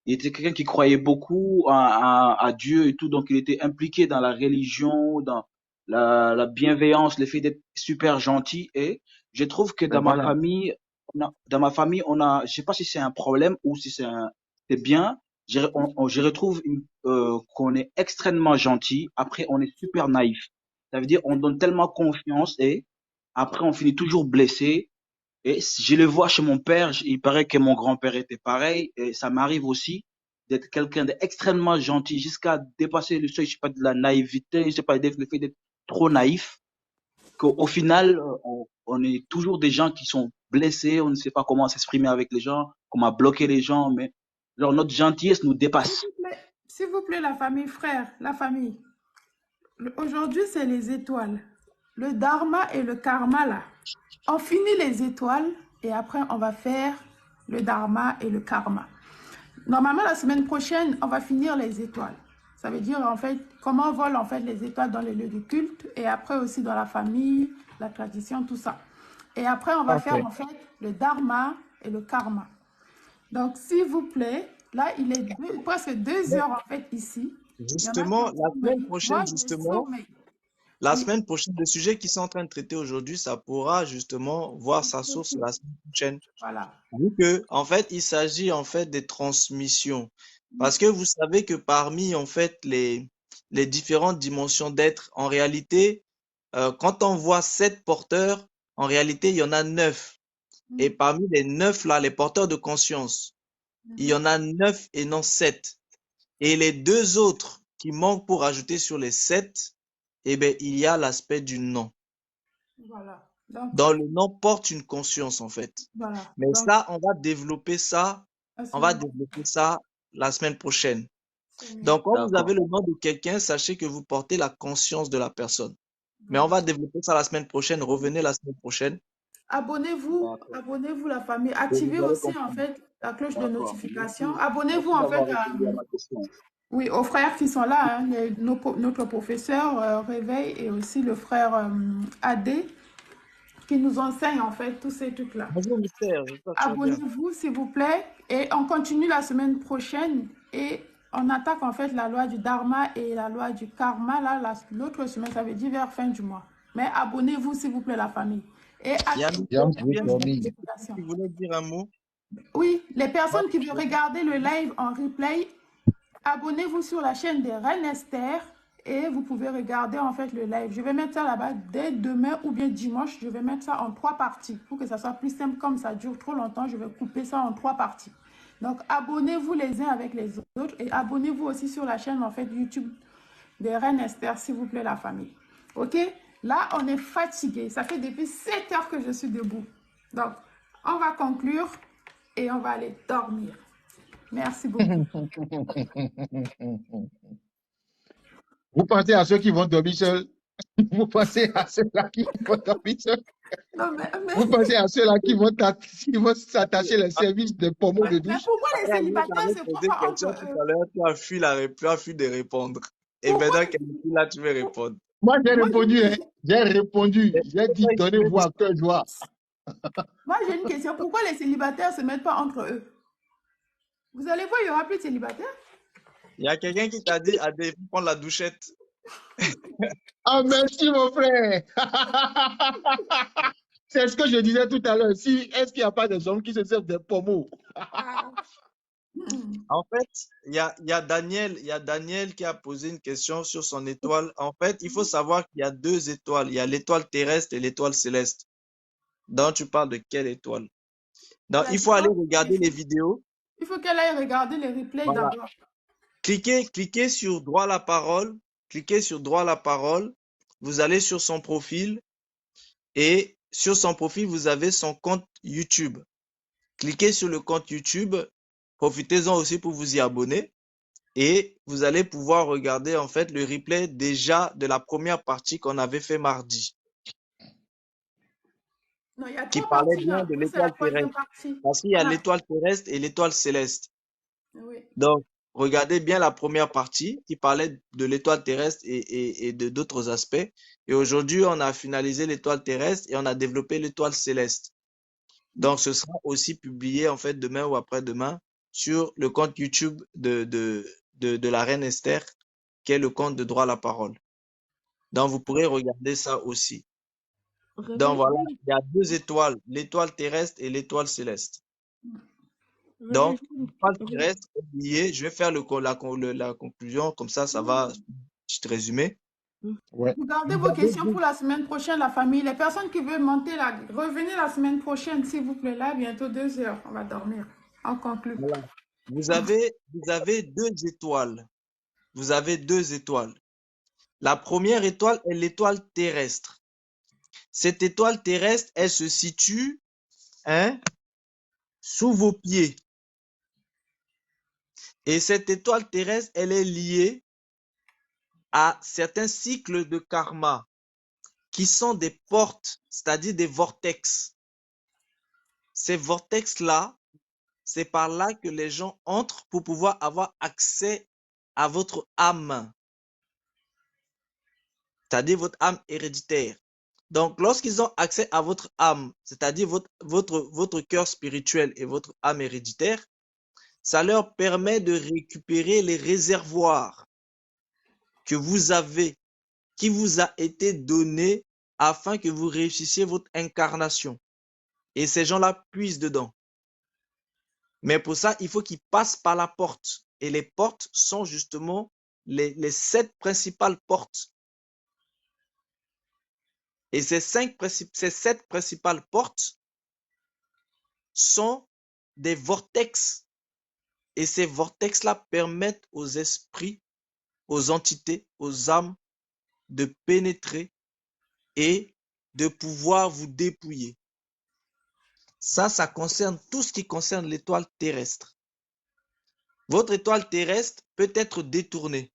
il était quelqu'un qui croyait beaucoup à Dieu et tout, donc il était impliqué dans la religion, dans la bienveillance, le fait d'être super gentil. Et je trouve que Ben voilà. dans ma famille, je sais pas si c'est un problème ou si c'est bien. je retrouve qu'on est extrêmement gentil, après on est super naïf. Ça veut dire on donne tellement confiance et après on finit toujours blessé. Et je le vois chez mon père, il paraît que mon grand-père était pareil, et ça m'arrive aussi d'être quelqu'un d'extrêmement gentil jusqu'à dépasser le seuil, je sais pas, de la naïveté, je sais pas, le fait d'être trop naïf, qu'au final, on est toujours des gens qui sont blessés, on ne sait pas comment s'exprimer avec les gens, comment bloquer les gens, mais genre, notre gentillesse nous dépasse. S'il vous plaît, la famille, frère, la famille. Aujourd'hui, c'est les étoiles. Le dharma et le karma, là. On finit les étoiles et après, on va faire le dharma et le karma. Normalement, la semaine prochaine, on va finir les étoiles. Ça veut dire, en fait, comment volent en fait les étoiles dans les lieux de culte et après aussi dans la famille, la tradition, tout ça. Et après, on va faire en fait le dharma et le karma. Donc, s'il vous plaît, là, il est presque 2 heures en fait ici. Justement, la semaine prochaine, Moi, je justement, sommeille. la Oui. semaine prochaine, le sujet qu'ils sont en train de traiter aujourd'hui, ça pourra justement voir sa source la semaine prochaine. Voilà. Vu que, en fait, il s'agit en fait des transmissions. Parce que vous savez que parmi en fait les différentes dimensions d'être, en réalité, quand on voit 7 porteurs, en réalité, il y en a 9. Et parmi les 9 là, les porteurs de conscience, il y en a 9 et non 7. Et les 2 autres qui manquent pour ajouter sur les 7, eh bien, il y a l'aspect du nom. Voilà. Donc, Dans le nom porte une conscience, en fait. voilà. Mais Donc, ça, on va développer ça la semaine prochaine. c'est mieux. Donc, quand vous D'accord. avez le nom de quelqu'un, sachez que vous portez la conscience de la personne. Mais on va développer ça la semaine prochaine. Revenez la semaine prochaine. Abonnez-vous, D'accord. abonnez-vous la famille. Et Activez vous allez aussi en comprendre. fait la cloche de D'accord. notification. Merci Abonnez-vous en fait d'avoir répondu à ma question. oui, aux frères qui sont là, hein, notre professeur Réveil et aussi le frère Adé qui nous enseigne en fait tous ces trucs-là. Bonjour, mystère. J'espère que tu vas bien. Abonnez-vous s'il vous plaît et on continue la semaine prochaine et on attaque en fait la loi du dharma et la loi du karma là l'autre semaine, ça veut dire vers fin du mois. Mais abonnez-vous s'il vous plaît la famille et Il y a activez Mystère les qui notifications. voulait dire un mot. Oui, les personnes qui veulent regarder le live en replay, abonnez-vous sur la chaîne de Reine Esther et vous pouvez regarder en fait le live. Je vais mettre ça là-bas dès demain ou bien dimanche. Je vais mettre ça en 3 parties pour que ça soit plus simple. Comme ça dure trop longtemps, je vais couper ça en 3 parties. Donc abonnez-vous les uns avec les autres et abonnez-vous aussi sur la chaîne en fait YouTube de Reine Esther, s'il vous plaît la famille. Ok? Là, on est fatigué. Ça fait depuis 7 heures que je suis debout. Donc, on va conclure et on va aller dormir. Merci beaucoup. Vous pensez à ceux qui vont dormir seuls? Vous pensez à ceux-là qui vont dormir seuls? Non, Vous pensez à ceux-là qui vont s'attacher les services de pommeaux de mais douche? pourquoi les Après, moi, célibataires j'avais se posé font une entre question eux? tout à l'heure. Tu as fui de répondre. Et Pourquoi? maintenant, là, tu veux répondre. Moi, j'ai Moi, répondu, hein. J'ai répondu. Et J'ai dit, donnez-vous à cœur joie. moi, j'ai une question. Pourquoi les célibataires ne se mettent pas entre eux? Vous allez voir, il n'y aura plus de célibataires. il y a quelqu'un qui t'a dit, Adé, faut prendre la douchette. Ah, merci, mon frère. C'est ce que je disais tout à l'heure. Est-ce qu'il n'y a pas des hommes qui se servent des pommeaux? En fait, il y a Daniel qui a posé une question sur son étoile. En fait, il faut savoir qu'il y a 2 étoiles. Il y a l'étoile terrestre et l'étoile céleste. Donc, tu parles de quelle étoile? Donc, il faut aller regarder les vidéos. Il faut qu'elle aille regarder les replays Voilà. d'abord. Cliquez sur droit à la parole. Cliquez sur droit à la parole. Vous allez sur son profil. Et sur son profil, vous avez son compte YouTube. Cliquez sur le compte YouTube. Profitez-en aussi pour vous y abonner. Et vous allez pouvoir regarder en fait le replay déjà de la première partie qu'on avait fait mardi, Non, il y a qui 3 parlait parties bien là. de C'est la l'étoile 3e terrestre. partie. Parce qu'il y a Voilà. l'étoile terrestre et l'étoile céleste. Oui. Donc, regardez bien la première partie qui parlait de l'étoile terrestre et de d'autres aspects. Et aujourd'hui, on a finalisé l'étoile terrestre et on a développé l'étoile céleste. Donc, ce sera aussi publié en fait demain ou après-demain sur le compte YouTube de la Reine Esther, qui est le compte de droit à la parole. Donc, vous pourrez regarder ça aussi. Donc, voilà, il y a 2 étoiles, l'étoile terrestre et l'étoile céleste. Réfléchis. Donc, l'étoile terrestre est liée, je vais faire la conclusion, comme ça va, je te résumer. Ouais. Vous gardez Vous vos avez questions pour la semaine prochaine, la famille. Les personnes qui veulent monter là, revenez la semaine prochaine, s'il vous plaît. Là, bientôt 2 heures. On va dormir. On conclut. voilà. Vous avez 2 étoiles. Vous avez 2 étoiles. La première étoile est l'étoile terrestre. Cette étoile terrestre, elle se situe sous vos pieds. Et cette étoile terrestre, elle est liée à certains cycles de karma qui sont des portes, c'est-à-dire des vortex. Ces vortex-là, c'est par là que les gens entrent pour pouvoir avoir accès à votre âme, c'est-à-dire votre âme héréditaire. Donc, lorsqu'ils ont accès à votre âme, c'est-à-dire votre cœur spirituel et votre âme héréditaire, ça leur permet de récupérer les réservoirs que vous avez, qui vous a été donné afin que vous réussissiez votre incarnation. Et ces gens-là puissent dedans. Mais pour ça, il faut qu'ils passent par la porte. Et les portes sont justement les 7 principales portes. Et ces 7 principales portes sont des vortex. Et ces vortex-là permettent aux esprits, aux entités, aux âmes de pénétrer et de pouvoir vous dépouiller. Ça concerne tout ce qui concerne l'étoile terrestre. Votre étoile terrestre peut être détournée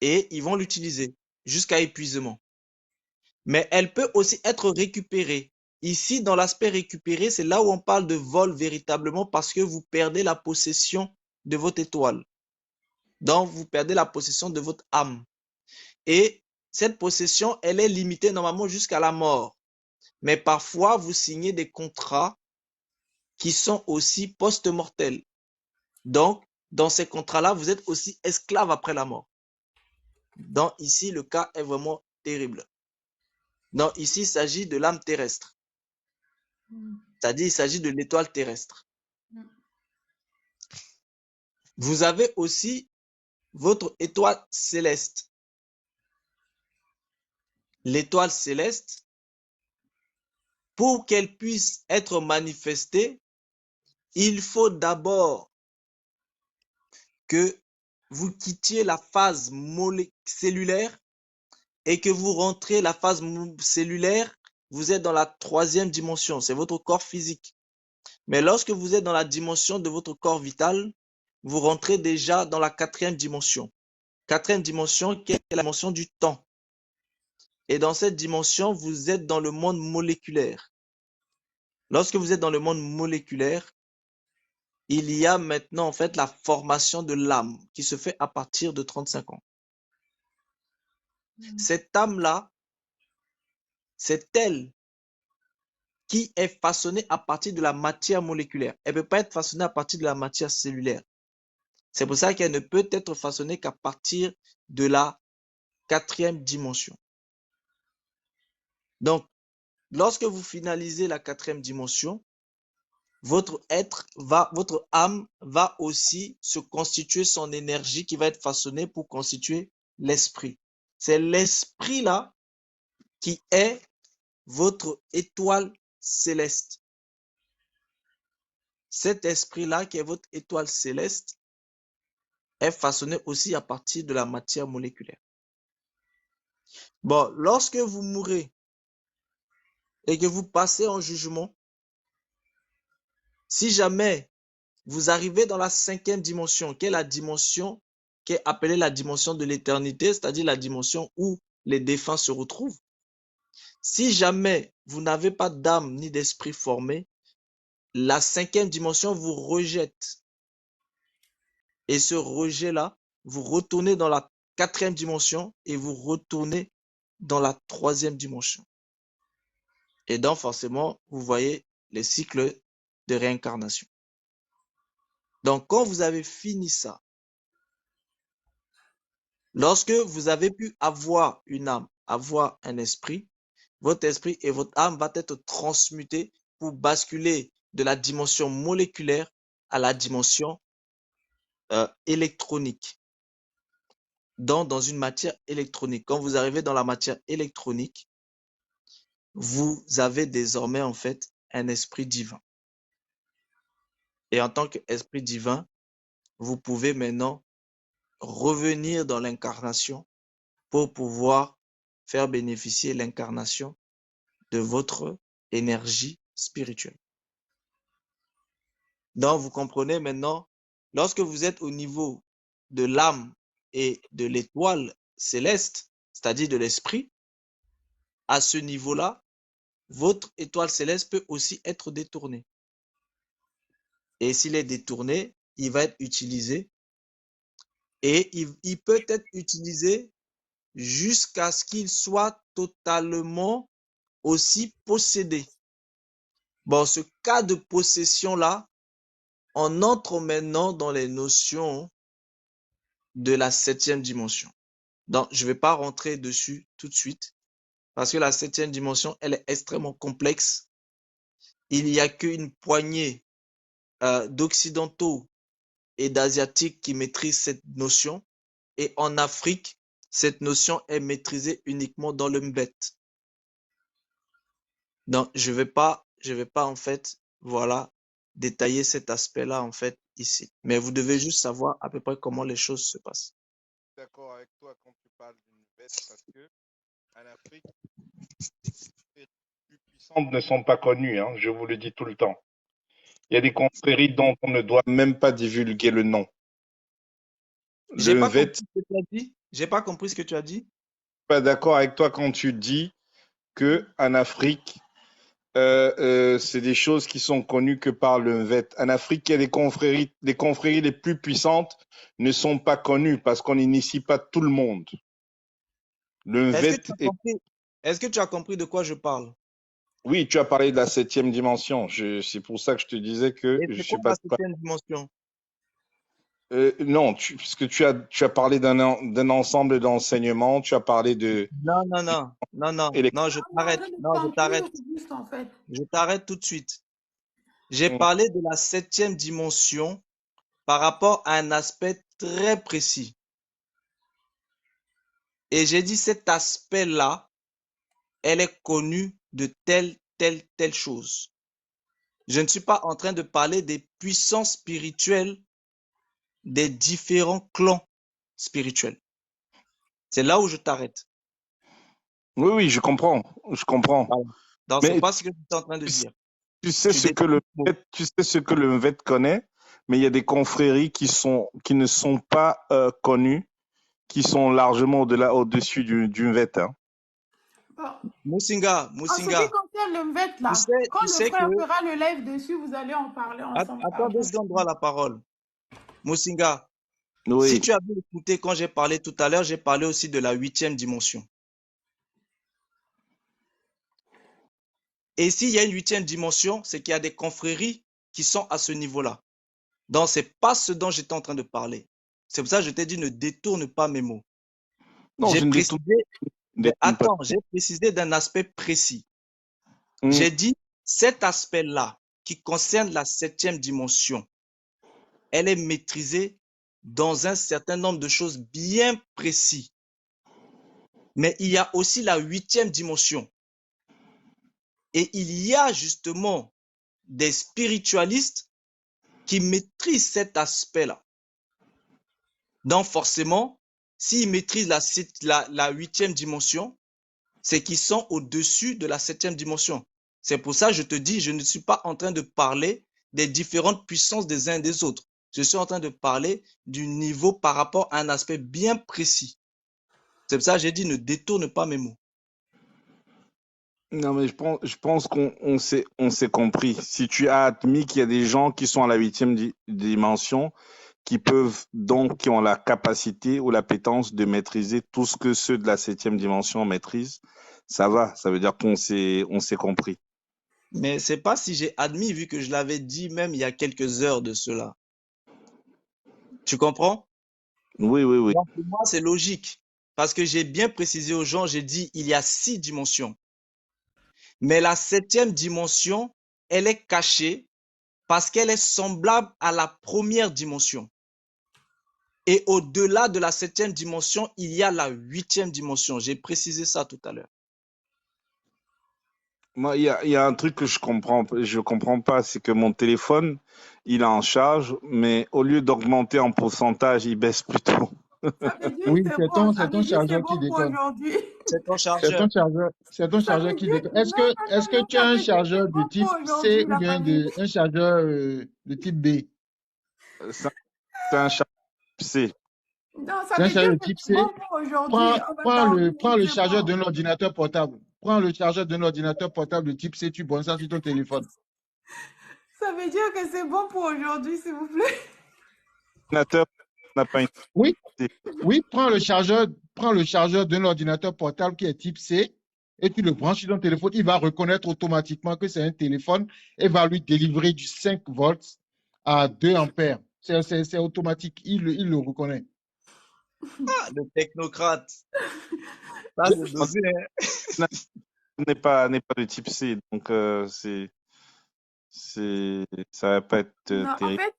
et ils vont l'utiliser jusqu'à épuisement. Mais elle peut aussi être récupérée. Ici, dans l'aspect récupéré, c'est là où on parle de vol véritablement parce que vous perdez la possession de votre étoile. Donc, vous perdez la possession de votre âme. Et cette possession, elle est limitée normalement jusqu'à la mort. Mais parfois, vous signez des contrats qui sont aussi post-mortels. Donc, dans ces contrats-là, vous êtes aussi esclave après la mort. Donc, ici, le cas est vraiment terrible. Donc, ici, il s'agit de l'âme terrestre. C'est-à-dire, il s'agit de l'étoile terrestre. Vous avez aussi votre étoile céleste. L'étoile céleste, pour qu'elle puisse être manifestée, il faut d'abord que vous quittiez la phase cellulaire et que vous rentrez la phase cellulaire, vous êtes dans la 3e dimension, c'est votre corps physique. Mais lorsque vous êtes dans la dimension de votre corps vital, vous rentrez déjà dans la 4e dimension. 4e dimension qui est la dimension du temps. Et dans cette dimension, vous êtes dans le monde moléculaire. Lorsque vous êtes dans le monde moléculaire, il y a maintenant en fait la formation de l'âme qui se fait à partir de 35 ans. Cette âme-là, c'est elle qui est façonnée à partir de la matière moléculaire. Elle ne peut pas être façonnée à partir de la matière cellulaire. C'est pour ça qu'elle ne peut être façonnée qu'à partir de la 4e dimension. Donc, lorsque vous finalisez la 4e dimension, votre âme va aussi se constituer son énergie qui va être façonnée pour constituer l'esprit. C'est l'esprit-là qui est votre étoile céleste. Cet esprit-là qui est votre étoile céleste est façonné aussi à partir de la matière moléculaire. Bon, lorsque vous mourrez et que vous passez en jugement, si jamais vous arrivez dans la 5e dimension, qui est la dimension qui est appelée la dimension de l'éternité, c'est-à-dire la dimension où les défunts se retrouvent, si jamais vous n'avez pas d'âme ni d'esprit formé, la 5e dimension vous rejette. Et ce rejet-là, vous retournez dans la 4e dimension et vous retournez dans la 3e dimension. Et donc, forcément, vous voyez les cycles de réincarnation. Donc, quand vous avez fini ça, lorsque vous avez pu avoir une âme, avoir un esprit, votre esprit et votre âme va être transmutés pour basculer de la dimension moléculaire à la dimension électronique. Dans une matière électronique. Quand vous arrivez dans la matière électronique, vous avez désormais en fait un esprit divin. Et en tant qu'esprit divin, vous pouvez maintenant revenir dans l'incarnation pour pouvoir faire bénéficier l'incarnation de votre énergie spirituelle. Donc, vous comprenez maintenant, lorsque vous êtes au niveau de l'âme et de l'étoile céleste, c'est-à-dire de l'esprit, à ce niveau-là, votre étoile céleste peut aussi être détournée. Et s'il est détourné, il va être utilisé et il peut être utilisé jusqu'à ce qu'il soit totalement aussi possédé. Bon, ce cas de possession-là, on entre maintenant dans les notions de la 7e dimension. Donc, je ne vais pas rentrer dessus tout de suite parce que la 7e dimension, elle est extrêmement complexe. Il n'y a qu'une poignée d'occidentaux et d'asiatiques qui maîtrisent cette notion. Et en Afrique, cette notion est maîtrisée uniquement dans le Mbet. Donc, je vais pas en fait, voilà, détailler cet aspect-là en fait ici. Mais vous devez juste savoir à peu près comment les choses se passent. D'accord avec toi quand tu parles d'une bête parce que en Afrique, les plus puissantes ne sont pas connues, hein, je vous le dis tout le temps. Il y a des confréries dont on ne doit même pas divulguer le nom. J'ai Le pas Nvet, compris ce que tu as dit. J'ai pas compris ce que tu as dit. pas d'accord avec toi quand tu dis que en Afrique, c'est des choses qui sont connues que par le Nvet. En Afrique, il y a des confréries les plus puissantes ne sont pas connues parce qu'on n'initie pas tout le monde. Le Nvet Est-ce que tu as compris de quoi je parle? Oui, tu as parlé de la 7e dimension. C'est pour ça que je te disais que Et je c'est sais quoi pas. la 7e dimension? Non, parce que tu as parlé d'un ensemble d'enseignements. Tu as parlé de. Non, je t'arrête. Non, je t'arrête. Juste en fait. Je t'arrête tout de suite. J'ai Mm. parlé de la 7e dimension par rapport à un aspect très précis. Et j'ai dit cet aspect-là, elle est connue de telle chose. Je ne suis pas en train de parler des puissances spirituelles des différents clans spirituels. C'est là où je t'arrête. Oui, je comprends. Je comprends. Voilà. Donc, Mais c'est pas ce que je suis en train de dire. tu sais ce que le Nvet connaît, mais il y a des confréries qui ne sont pas connues, qui sont largement au-dessus du Nvet. Hein. Bon. Moussinga, En ce qui concerne le Mvet, là, quand tu le sais frère que... fera le live dessus, vous allez en parler ensemble. Attends 2 secondes, droit à la parole. Moussinga, Oui. si tu as bien écouté quand j'ai parlé tout à l'heure, j'ai parlé aussi de la 8e dimension. Et s'il y a une 8e dimension, c'est qu'il y a des confréries qui sont à ce niveau-là. Donc, ce n'est pas ce dont j'étais en train de parler. C'est pour ça que je t'ai dit ne détourne pas mes mots. Non, J'ai je ne précisé, détourne pas. j'ai précisé d'un aspect précis. Mm. J'ai dit cet aspect-là qui concerne la 7e dimension, elle est maîtrisée dans un certain nombre de choses bien précis. Mais il y a aussi la 8e dimension. Et il y a justement des spiritualistes qui maîtrisent cet aspect-là. Donc forcément, s'ils maîtrisent la 8e dimension, c'est qu'ils sont au-dessus de la 7e dimension. C'est pour ça que je te dis, je ne suis pas en train de parler des différentes puissances des uns et des autres. Je suis en train de parler du niveau par rapport à un aspect bien précis. C'est pour ça que j'ai dit ne détourne pas mes mots. Non, mais je pense qu'on s'est compris. Si tu as admis qu'il y a des gens qui sont à la 8e dimension, qui ont la capacité ou l'appétence de maîtriser tout ce que ceux de la 7e dimension maîtrisent, ça va. Ça veut dire qu'on s'est compris. Mais c'est pas si j'ai admis, vu que je l'avais dit même il y a quelques heures de cela. Tu comprends? Oui. Donc, pour moi, c'est logique. Parce que j'ai bien précisé aux gens, j'ai dit il y a 6 dimensions. Mais la 7e dimension, elle est cachée parce qu'elle est semblable à la première dimension. Et au-delà de la 7e dimension, il y a la 8e dimension. J'ai précisé ça tout à l'heure. Moi, il y a un truc que je comprends pas, c'est que mon téléphone, il est en charge, mais au lieu d'augmenter en pourcentage, il baisse plutôt. Ça veut dire Oui, que c'est c'est bon, ça ton veut dire que c'est chargeur qui bon pour déconne. aujourd'hui. C'est ton C'est chargeur. ton Ça chargeur veut qui dire, déconne. non, non, non, Est-ce que non, tu as ça un veut dire que chargeur c'est de bon type pour C aujourd'hui, ou la bien famille. un chargeur de type B? C'est un chargeur C. Non, ça C'est un veut dire chargeur de que type c'est C. bon pour aujourd'hui. On va Prends dormir, le c'est chargeur bon. d'un ordinateur portable. Prends le chargeur d'un ordinateur portable de type C, tu branches ça sur ton téléphone. Ça veut dire que c'est bon pour aujourd'hui, s'il vous plaît. L'ordinateur n'a pas une Oui, C. oui, prends le chargeur d'un ordinateur portable qui est type C et tu le branches sur ton téléphone. Il va reconnaître automatiquement que c'est un téléphone et va lui délivrer du 5 volts à 2 ampères. C'est automatique, il le reconnaît. Ah, le technocrate. Ça, Oui, c'est dosé, hein. N'est pas de type C, donc ça va pas être Non, en terrible. fait,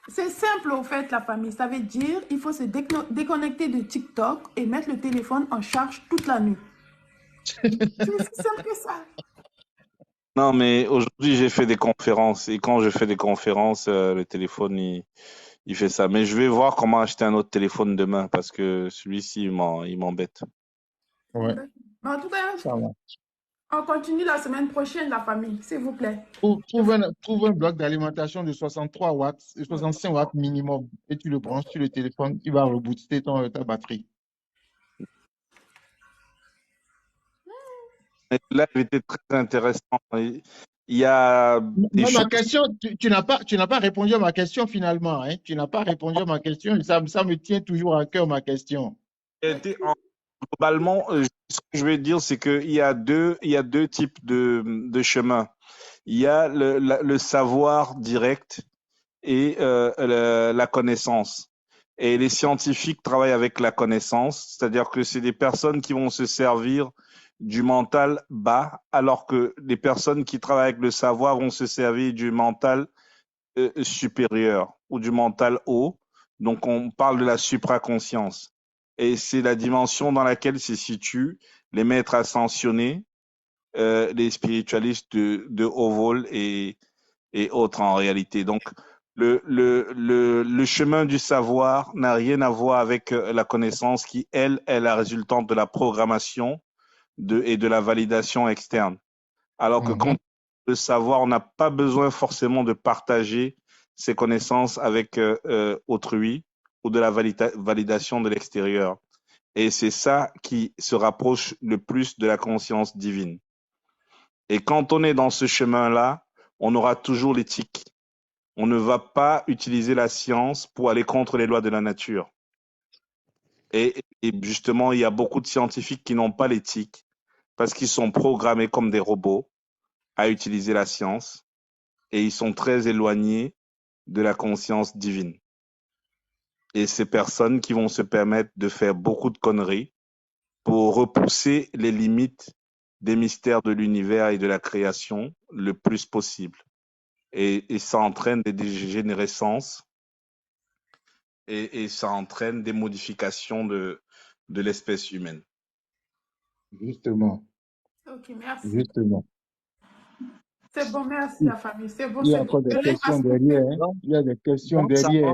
c'est simple, au fait, la famille. Ça veut dire il faut se déconnecter de TikTok et mettre le téléphone en charge toute la nuit. C'est aussi simple que ça. Non, mais aujourd'hui, j'ai fait des conférences et quand je fais des conférences, le téléphone, il fait ça. Mais je vais voir comment acheter un autre téléphone demain parce que celui-ci, il m'embête. ouais, Mais en tout cas, ça va. on continue la semaine prochaine, la famille, s'il vous plaît. Trouve un bloc d'alimentation de 63 watts, 65 watts minimum et tu le branches sur le téléphone, il va rebooster ta batterie. Le live était très intéressant. Il y a des Non, choses. ma question, tu n'as pas répondu à ma question finalement. Hein. Tu n'as pas répondu à ma question. Ça me tient toujours à cœur ma question. Globalement, ce que je vais dire, c'est qu'il y a deux types de chemins. Il y a le savoir direct et la connaissance. Et les scientifiques travaillent avec la connaissance, c'est-à-dire que c'est des personnes qui vont se servir du mental bas, alors que les personnes qui travaillent avec le savoir vont se servir du mental supérieur ou du mental haut. Donc, on parle de la supraconscience. Et c'est la dimension dans laquelle se situent les maîtres ascensionnés, les spiritualistes de haut vol et autres en réalité. Donc, le chemin du savoir n'a rien à voir avec la connaissance qui, elle, est la résultante de la programmation et de la validation externe. Alors que quand le savoir, on n'a pas besoin forcément de partager ses connaissances avec autrui ou de la validation de l'extérieur. Et c'est ça qui se rapproche le plus de la conscience divine. Et quand on est dans ce chemin-là, on aura toujours l'éthique. On ne va pas utiliser la science pour aller contre les lois de la nature. Et justement, il y a beaucoup de scientifiques qui n'ont pas l'éthique parce qu'ils sont programmés comme des robots à utiliser la science et ils sont très éloignés de la conscience divine. Et ces personnes qui vont se permettre de faire beaucoup de conneries pour repousser les limites des mystères de l'univers et de la création le plus possible. Et ça entraîne des dégénérescences et ça entraîne des modifications de l'espèce humaine. Justement. Ok, merci. Justement. C'est bon, merci la famille. C'est bon, Il y a c'est bon. encore des Je l'ai questions accepté. derrière. Hein. Il y a des questions Donc, derrière.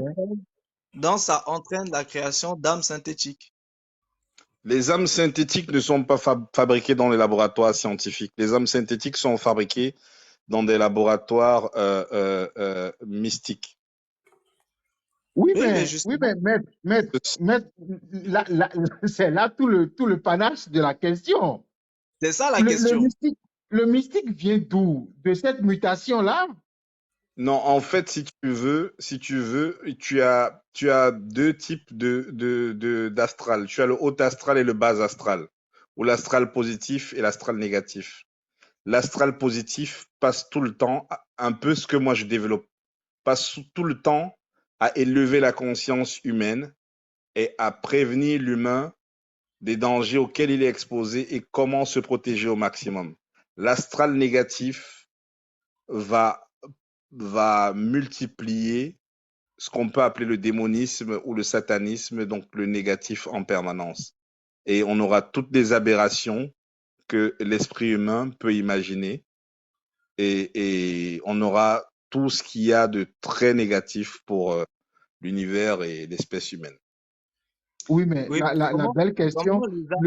ça entraîne la création d'âmes synthétiques. Les âmes synthétiques ne sont pas fabriquées dans les laboratoires scientifiques. Les âmes synthétiques sont fabriquées dans des laboratoires mystiques. Oui, Oui, mais mais justement, maître, c'est là tout le panache de la question. c'est ça la Le question. mystique vient d'où? De cette mutation-là? Non, en fait, si tu veux, tu as deux types d'astral. Tu as le haut astral et le bas astral, ou l'astral positif et l'astral négatif. L'astral positif passe tout le temps, un peu ce que moi je développe, passe tout le temps à élever la conscience humaine et à prévenir l'humain des dangers auxquels il est exposé et comment se protéger au maximum. L'astral négatif va va multiplier ce qu'on peut appeler le démonisme ou le satanisme, donc le négatif en permanence. Et on aura toutes les aberrations que l'esprit humain peut imaginer et on aura tout ce qu'il y a de très négatif pour l'univers et l'espèce humaine. Oui, mais Oui, la belle question,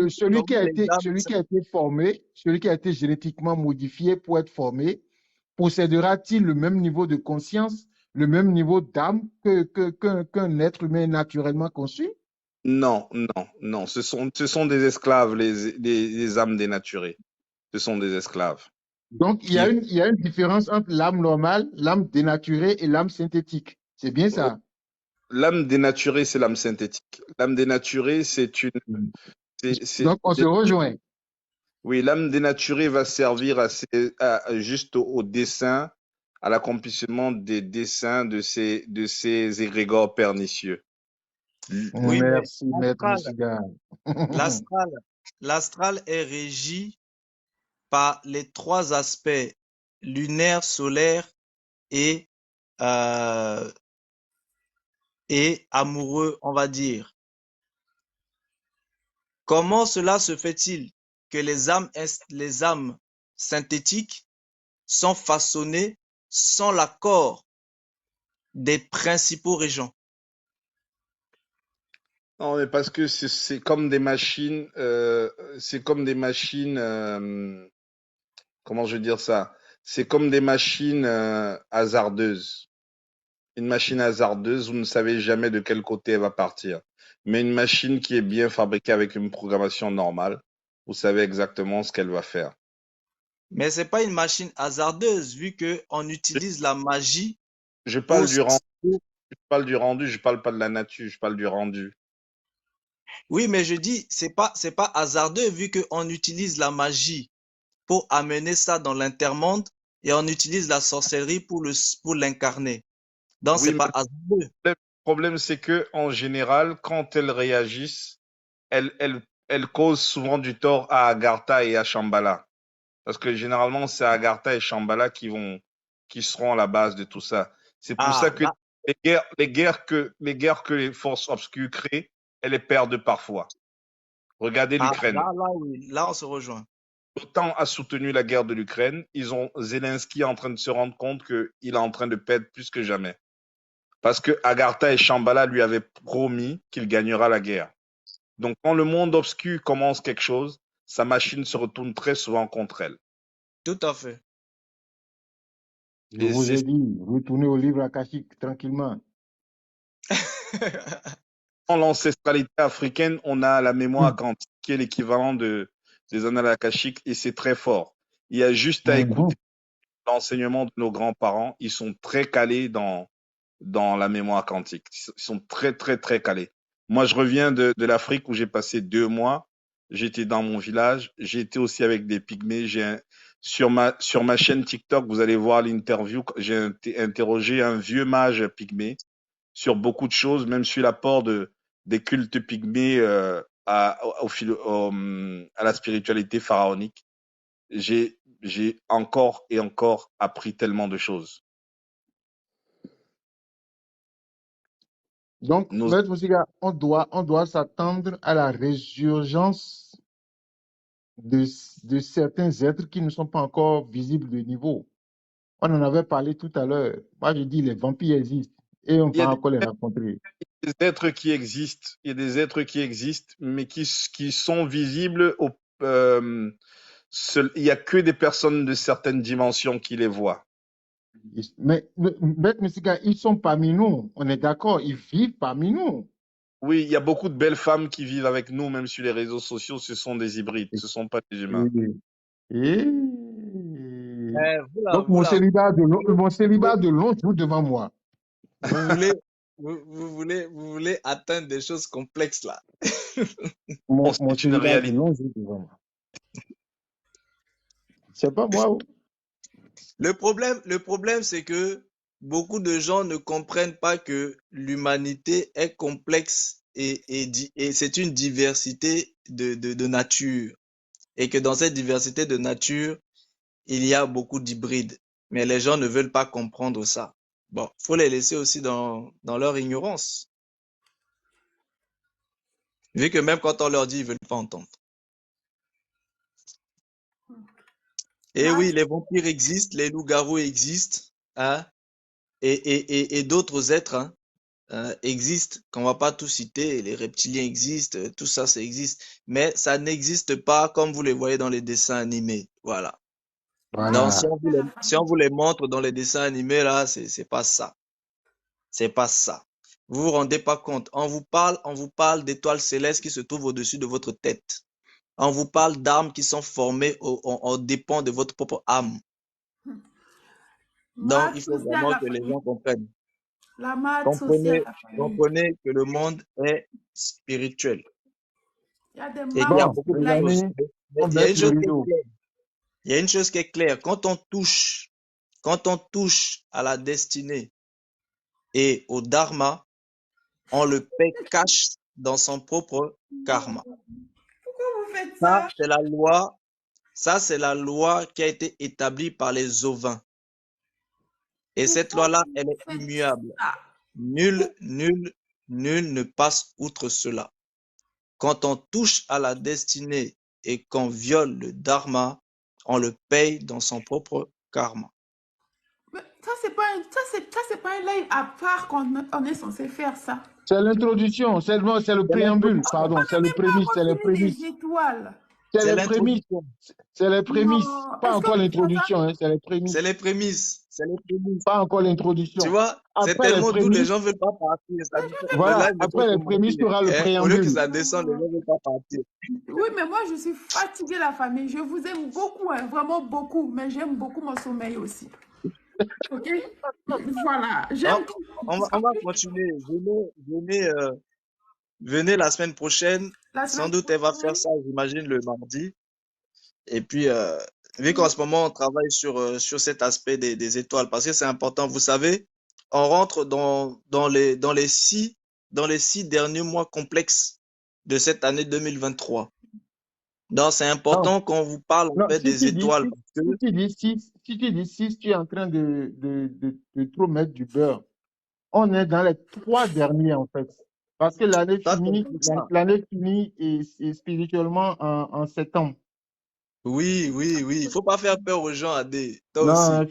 celui qui a été, âmes celui qui a été formé, celui qui a été génétiquement modifié pour être formé, possédera-t-il le même niveau de conscience, le même niveau d'âme qu'un être humain naturellement conçu? Non, non, non. Ce sont des esclaves, les âmes dénaturées. Ce sont des esclaves. Donc, il y a une différence entre l'âme normale, l'âme dénaturée et l'âme synthétique. C'est bien ça? L'âme dénaturée, c'est l'âme synthétique. L'âme dénaturée, c'est une. Donc, on se rejoint. Oui, l'âme dénaturée va servir juste au dessein, à l'accomplissement des desseins de ces égrégores pernicieux. Oui, mais Merci, Maître Moussiga. l'astral est régi par les trois aspects lunaire, solaire et, euh, et amoureux, on va dire. Comment cela se fait-il que les âmes synthétiques sont façonnées sans l'accord des principaux régents? Non, mais parce que c'est comme des machines, comment je veux dire ça? C'est comme des machines hasardeuses. Une machine hasardeuse, vous ne savez jamais de quel côté elle va partir. Mais une machine qui est bien fabriquée avec une programmation normale, vous savez exactement ce qu'elle va faire. Mais c'est pas une machine hasardeuse vu que on utilise la magie Je pour... parle du rendu, je parle pas de la nature, je parle du rendu. Oui, mais je dis, c'est pas hasardeux vu que on utilise la magie pour amener ça dans l'intermonde et on utilise la sorcellerie pour l'incarner. Donc, Oui, c'est mais pas hasardeux. le problème, c'est que en général, quand elles réagissent, elles causent souvent du tort à Agartha et à Shambhala. Parce que généralement, c'est Agartha et Shambhala qui seront à la base de tout ça. C'est pour ça Ah, que là, les guerres que les forces obscures créent, elles les perdent parfois. Regardez l'Ukraine. oui, là, on se rejoint. L'OTAN a soutenu la guerre de l'Ukraine. Zelensky est en train de se rendre compte qu'il est en train de perdre plus que jamais. Parce que Agartha et Shambhala lui avaient promis qu'il gagnera la guerre. Donc, quand le monde obscur commence quelque chose, sa machine se retourne très souvent contre elle. Tout à fait. Je vous ai dit, retournez au livre akashique tranquillement. Dans l'ancestralité africaine, on a la mémoire quantique qui est l'équivalent des annales akashiques et c'est très fort. Il y a juste à écouter l'enseignement de nos grands-parents. Ils sont très calés dans la mémoire quantique. Ils sont très, très, très calés. Moi, je reviens de l'Afrique où j'ai passé 2 mois. J'étais dans mon village. J'ai été aussi avec des pygmées. Sur ma chaîne TikTok, vous allez voir l'interview. J'ai interrogé un vieux mage pygmée sur beaucoup de choses, même sur l'apport des cultes pygmées à la spiritualité pharaonique. J'ai encore et encore appris tellement de choses. Donc, Maître Moussiga, on doit s'attendre à la résurgence de certains êtres qui ne sont pas encore visibles de niveau. On en avait parlé tout à l'heure. Moi, je dis les vampires existent et on va encore les rencontrer. Il y a des êtres qui existent, mais qui sont visibles il n'y a que des personnes de certaines dimensions qui les voient. Mais, Maître Moussiga, ils sont parmi nous. On est d'accord, ils vivent parmi nous. Oui, il y a beaucoup de belles femmes qui vivent avec nous, même sur les réseaux sociaux. Ce sont des hybrides, ce ne sont pas des humains. Donc, mon célibat de long joue devant moi. Vous voulez atteindre des choses complexes là. Mon célibat de long joue devant moi. C'est pas moi. Le problème, c'est que beaucoup de gens ne comprennent pas que l'humanité est complexe et c'est une diversité de nature. Et que dans cette diversité de nature, il y a beaucoup d'hybrides. Mais les gens ne veulent pas comprendre ça. Bon, faut les laisser aussi dans leur ignorance. Vu que même quand on leur dit, ils veulent pas entendre. Et oui, les vampires existent, les loups-garous existent, hein, et d'autres êtres, hein, existent, qu'on va pas tout citer, les reptiliens existent, tout ça, ça existe. Mais ça n'existe pas comme vous les voyez dans les dessins animés. Voilà. Donc, Voilà. si on vous les montre dans les dessins animés, là, c'est pas ça. C'est pas ça. Vous vous rendez pas compte. On vous parle d'étoiles célestes qui se trouvent au-dessus de votre tête. On vous parle d'armes qui sont formées au dépend de votre propre âme. Donc, il faut vraiment que les gens comprennent. La maths sociale, la famille. Comprenez que le monde est spirituel. Il y a des Et qu'il y a mamans. beaucoup de les amis, choses. Mais on il y a baisse une le chose qui est rideau. claire. Il y a une chose qui est claire. Quand on touche à la destinée et au dharma, on le paie cash dans son propre karma. Pourquoi vous faites Ça, ça? c'est la loi qui a été établie par les Ovins. Et cette loi-là, elle est immuable. Nul ne passe outre cela. Quand on touche à la destinée et qu'on viole le dharma, on le paye dans son propre karma. Mais ça, c'est pas un live à part on est censé faire ça. C'est l'introduction, c'est le préambule, pardon, c'est le prémisse, c'est les prémices. Des étoiles. C'est les prémices, c'est les prémices. Non. Pas Est-ce encore que l'introduction, hein, c'est les prémices. C'est les prémices. C'est les prémices. Pas encore l'introduction. Tu vois, c'est Après les tellement doux, les prémices, gens ne veulent pas partir. Ça dit, voilà, le live ne après peut les pas prémices, tu auras le partir, hein. Au lieu que préambule. ça descende, les gens ne veulent pas partir. Oui, mais moi, je suis fatiguée, la famille. Je vous aime beaucoup, hein, vraiment beaucoup. Mais j'aime beaucoup mon sommeil aussi. OK? Voilà. J'aime tout. On va continuer. Venez la semaine prochaine. Sans doute, elle va faire ça, j'imagine, le mardi. Et puis, vu qu'en ce moment, on travaille sur cet aspect des étoiles, parce que c'est important. Vous savez, on rentre dans les 6 derniers mois complexes de cette année 2023. Donc, c'est important qu'on vous parle en fait des étoiles. Si tu dis 6, tu es en train de trop mettre du beurre. On est dans les 3 derniers, en fait. Parce que l'année finit et spirituellement en septembre. Oui. Il faut pas faire peur aux gens, Adé. Non,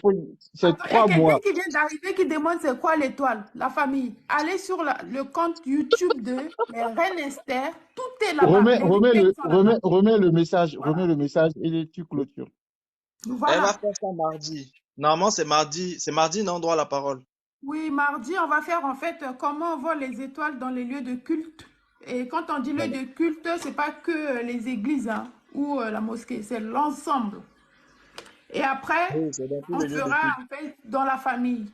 c'est 3 mois. Il y a quelqu'un qui vient d'arriver qui demande c'est quoi l'étoile, la famille. Allez sur le compte YouTube de Reine Esther. Tout est là-bas. Remets le message. Voilà. Remets le message et tu clôtures. Voilà. Elle va faire ça mardi. Normalement, c'est mardi. C'est mardi, non, on doit la parole. Oui, mardi, on va faire en fait comment on voit les étoiles dans les lieux de culte. Et quand on dit lieu de culte, c'est pas que les églises hein, ou la mosquée, c'est l'ensemble. Et après, on fera en fait dans la famille.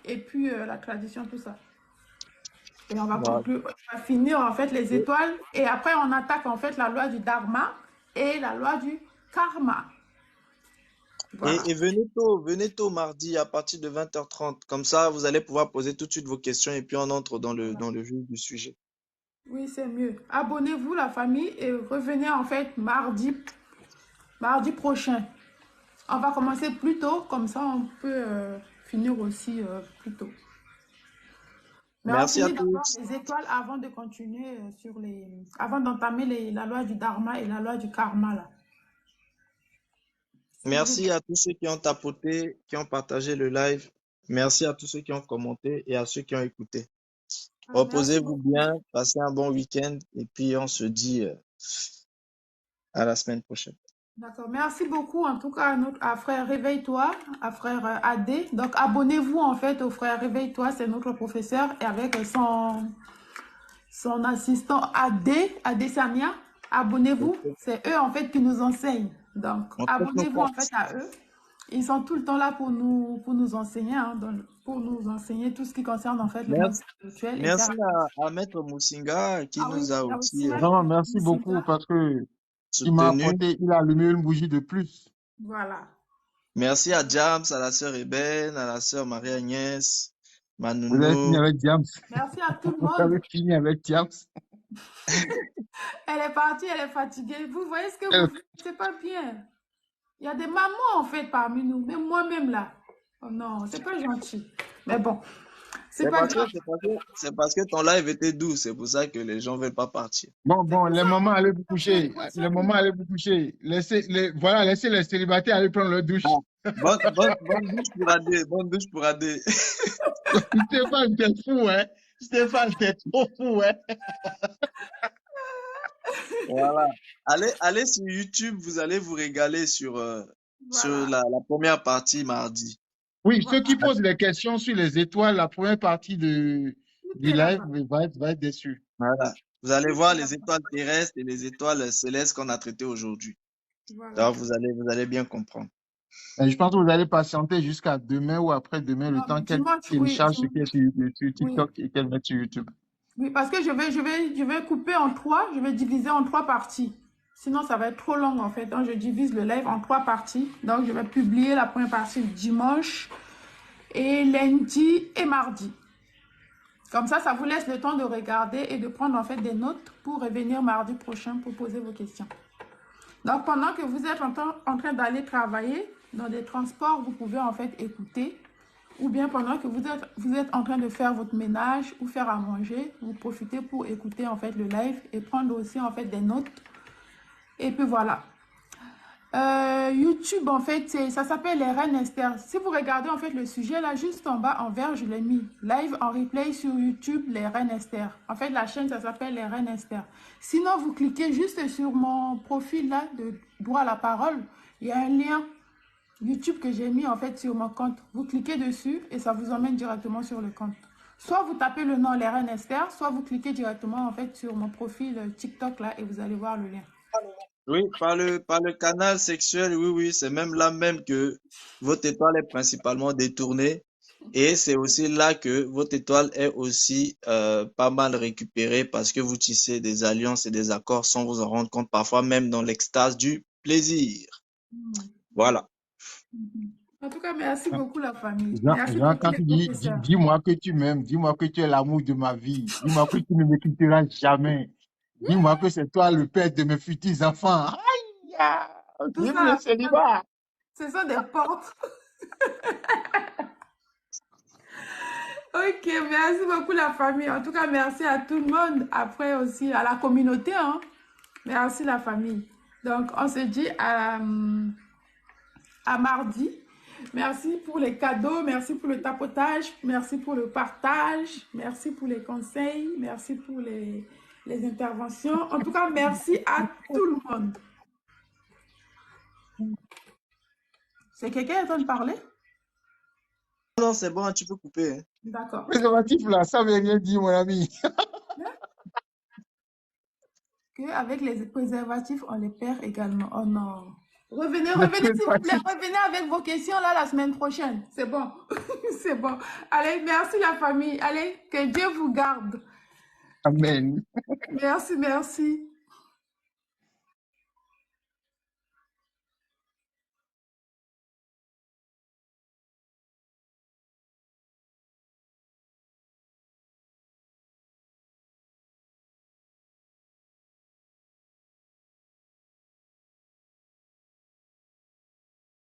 Et puis la tradition, tout ça. Et on va conclure, on va finir en fait les étoiles. Et après, on attaque en fait la loi du dharma et la loi du karma. Voilà. Et venez tôt mardi à partir de 20h30. Comme ça, vous allez pouvoir poser tout de suite vos questions et puis on entre dans le vif du sujet. Oui, c'est mieux. Abonnez-vous la famille et revenez en fait mardi prochain. On va commencer plus tôt, comme ça on peut finir aussi plus tôt. Mais merci on à finit d'abord tous. les étoiles avant de continuer avant d'entamer la loi du dharma et la loi du karma là. Merci à tous ceux qui ont tapoté, qui ont partagé le live. Merci à tous ceux qui ont commenté et à ceux qui ont écouté. Reposez-vous bien, passez un bon week-end et puis on se dit à la semaine prochaine. D'accord, merci beaucoup en tout cas à frère Réveille-toi, à frère Adé. Donc abonnez-vous en fait au frère Réveille-toi, c'est notre professeur et avec son assistant Adé Samia. Abonnez-vous, c'est eux en fait qui nous enseignent. Donc abonnez-vous en fait à eux. Ils sont tout le temps là pour nous enseigner, hein, pour nous enseigner tout ce qui concerne en fait le monde spirituel. Merci à Maître Moussinga qui nous a aussi vraiment merci beaucoup parce que il m'a apporté, il a allumé une bougie de plus. Voilà. Merci à James, à la sœur Eben, à la sœur Marie-Agnès, Manounou. Vous avez fini avec James. Merci à tout le monde. Vous avez fini avec James. Elle est partie, elle est fatiguée. Vous voyez ce que vous faites, c'est pas bien. Il y a des mamans en fait parmi nous, même moi-même là. Oh non, c'est pas gentil. Mais bon, c'est C'est pas parce que, grave. c'est parce que ton live était doux, c'est pour ça que les gens veulent pas partir. C'est pour Les ça, mamans, allez vous c'est coucher. pour ça Les que... mamans, allez vous coucher. Voilà, laissez les célibataires aller prendre leur douche. Ah, bonne douche pour AD, bonne douche pour AD. Stéphane, t'es fou, hein? Stéphane, t'es trop fou, hein? Voilà. Allez sur YouTube, vous allez vous régaler sur Voilà, la première partie mardi. Oui, ceux voilà. qui posent des questions sur les étoiles, la première partie du Tout est live là-bas. va être déçu. Voilà. Vous allez Tout voir est les là-bas. étoiles terrestres et les étoiles célestes qu'on a traitées aujourd'hui. Voilà. Donc, vous allez bien comprendre. Et je pense que vous allez patienter jusqu'à demain ou après-demain, le Non, temps qu'elle dimanche, oui, télécharge ce qui est sur oui. TikTok et qu'elle mette sur YouTube. Oui, parce que je vais couper en trois, je vais diviser en trois parties. Sinon, ça va être trop long en fait. Donc, je divise le live en trois parties. Donc, je vais publier la première partie dimanche et lundi et mardi. Comme ça vous laisse le temps de regarder et de prendre en fait des notes pour revenir mardi prochain pour poser vos questions. Donc, pendant que vous êtes en train d'aller travailler dans des transports, vous pouvez en fait écouter. Ou bien pendant que vous êtes en train de faire votre ménage ou faire à manger, vous profitez pour écouter en fait le live et prendre aussi en fait des notes. Et puis voilà. YouTube en fait, ça s'appelle les Reines Esther. Si vous regardez en fait le sujet là, juste en bas en vert, je l'ai mis. Live en replay sur YouTube, les Reines Esther. En fait, la chaîne, ça s'appelle les Reines Esther. Sinon, vous cliquez juste sur mon profil là de droit à la parole. Il y a un lien YouTube que j'ai mis en fait sur mon compte. Vous cliquez dessus et ça vous emmène directement sur le compte. Soit vous tapez le nom les Reines Esther, soit vous cliquez directement en fait sur mon profil TikTok là et vous allez voir le lien. Oui, par le canal sexuel, oui, oui, c'est même là même que votre étoile est principalement détournée. Et c'est aussi là que votre étoile est aussi pas mal récupérée parce que vous tissez des alliances et des accords sans vous en rendre compte, parfois même dans l'extase du plaisir. Voilà. En tout cas, merci beaucoup la famille. Jean, Merci Jean, beaucoup quand les tu professeurs. dis-moi que tu m'aimes, dis-moi que tu es l'amour de ma vie, dis-moi que tu ne me quitteras jamais, dis-moi que c'est toi le père de mes futurs enfants. Aïe, Tout vive le ça, célibat. ce sont des portes. Ok, merci beaucoup la famille. En tout cas, merci à tout le monde. Après aussi à la communauté. Hein. Merci la famille. Donc, on se dit à mardi. Merci pour les cadeaux, merci pour le tapotage, merci pour le partage, merci pour les conseils, merci pour les interventions. En tout cas, merci à tout le monde. C'est quelqu'un qui est en train de parler? Non, c'est bon, tu peux couper. Hein. D'accord. Préservatif là, ça veut rien dire, mon ami. Avec les préservatifs, on les perd également. Oh non. Revenez, s'il vous plaît, revenez avec vos questions là la semaine prochaine. C'est bon. C'est bon. Allez, merci la famille. Allez, que Dieu vous garde. Amen. Merci, merci.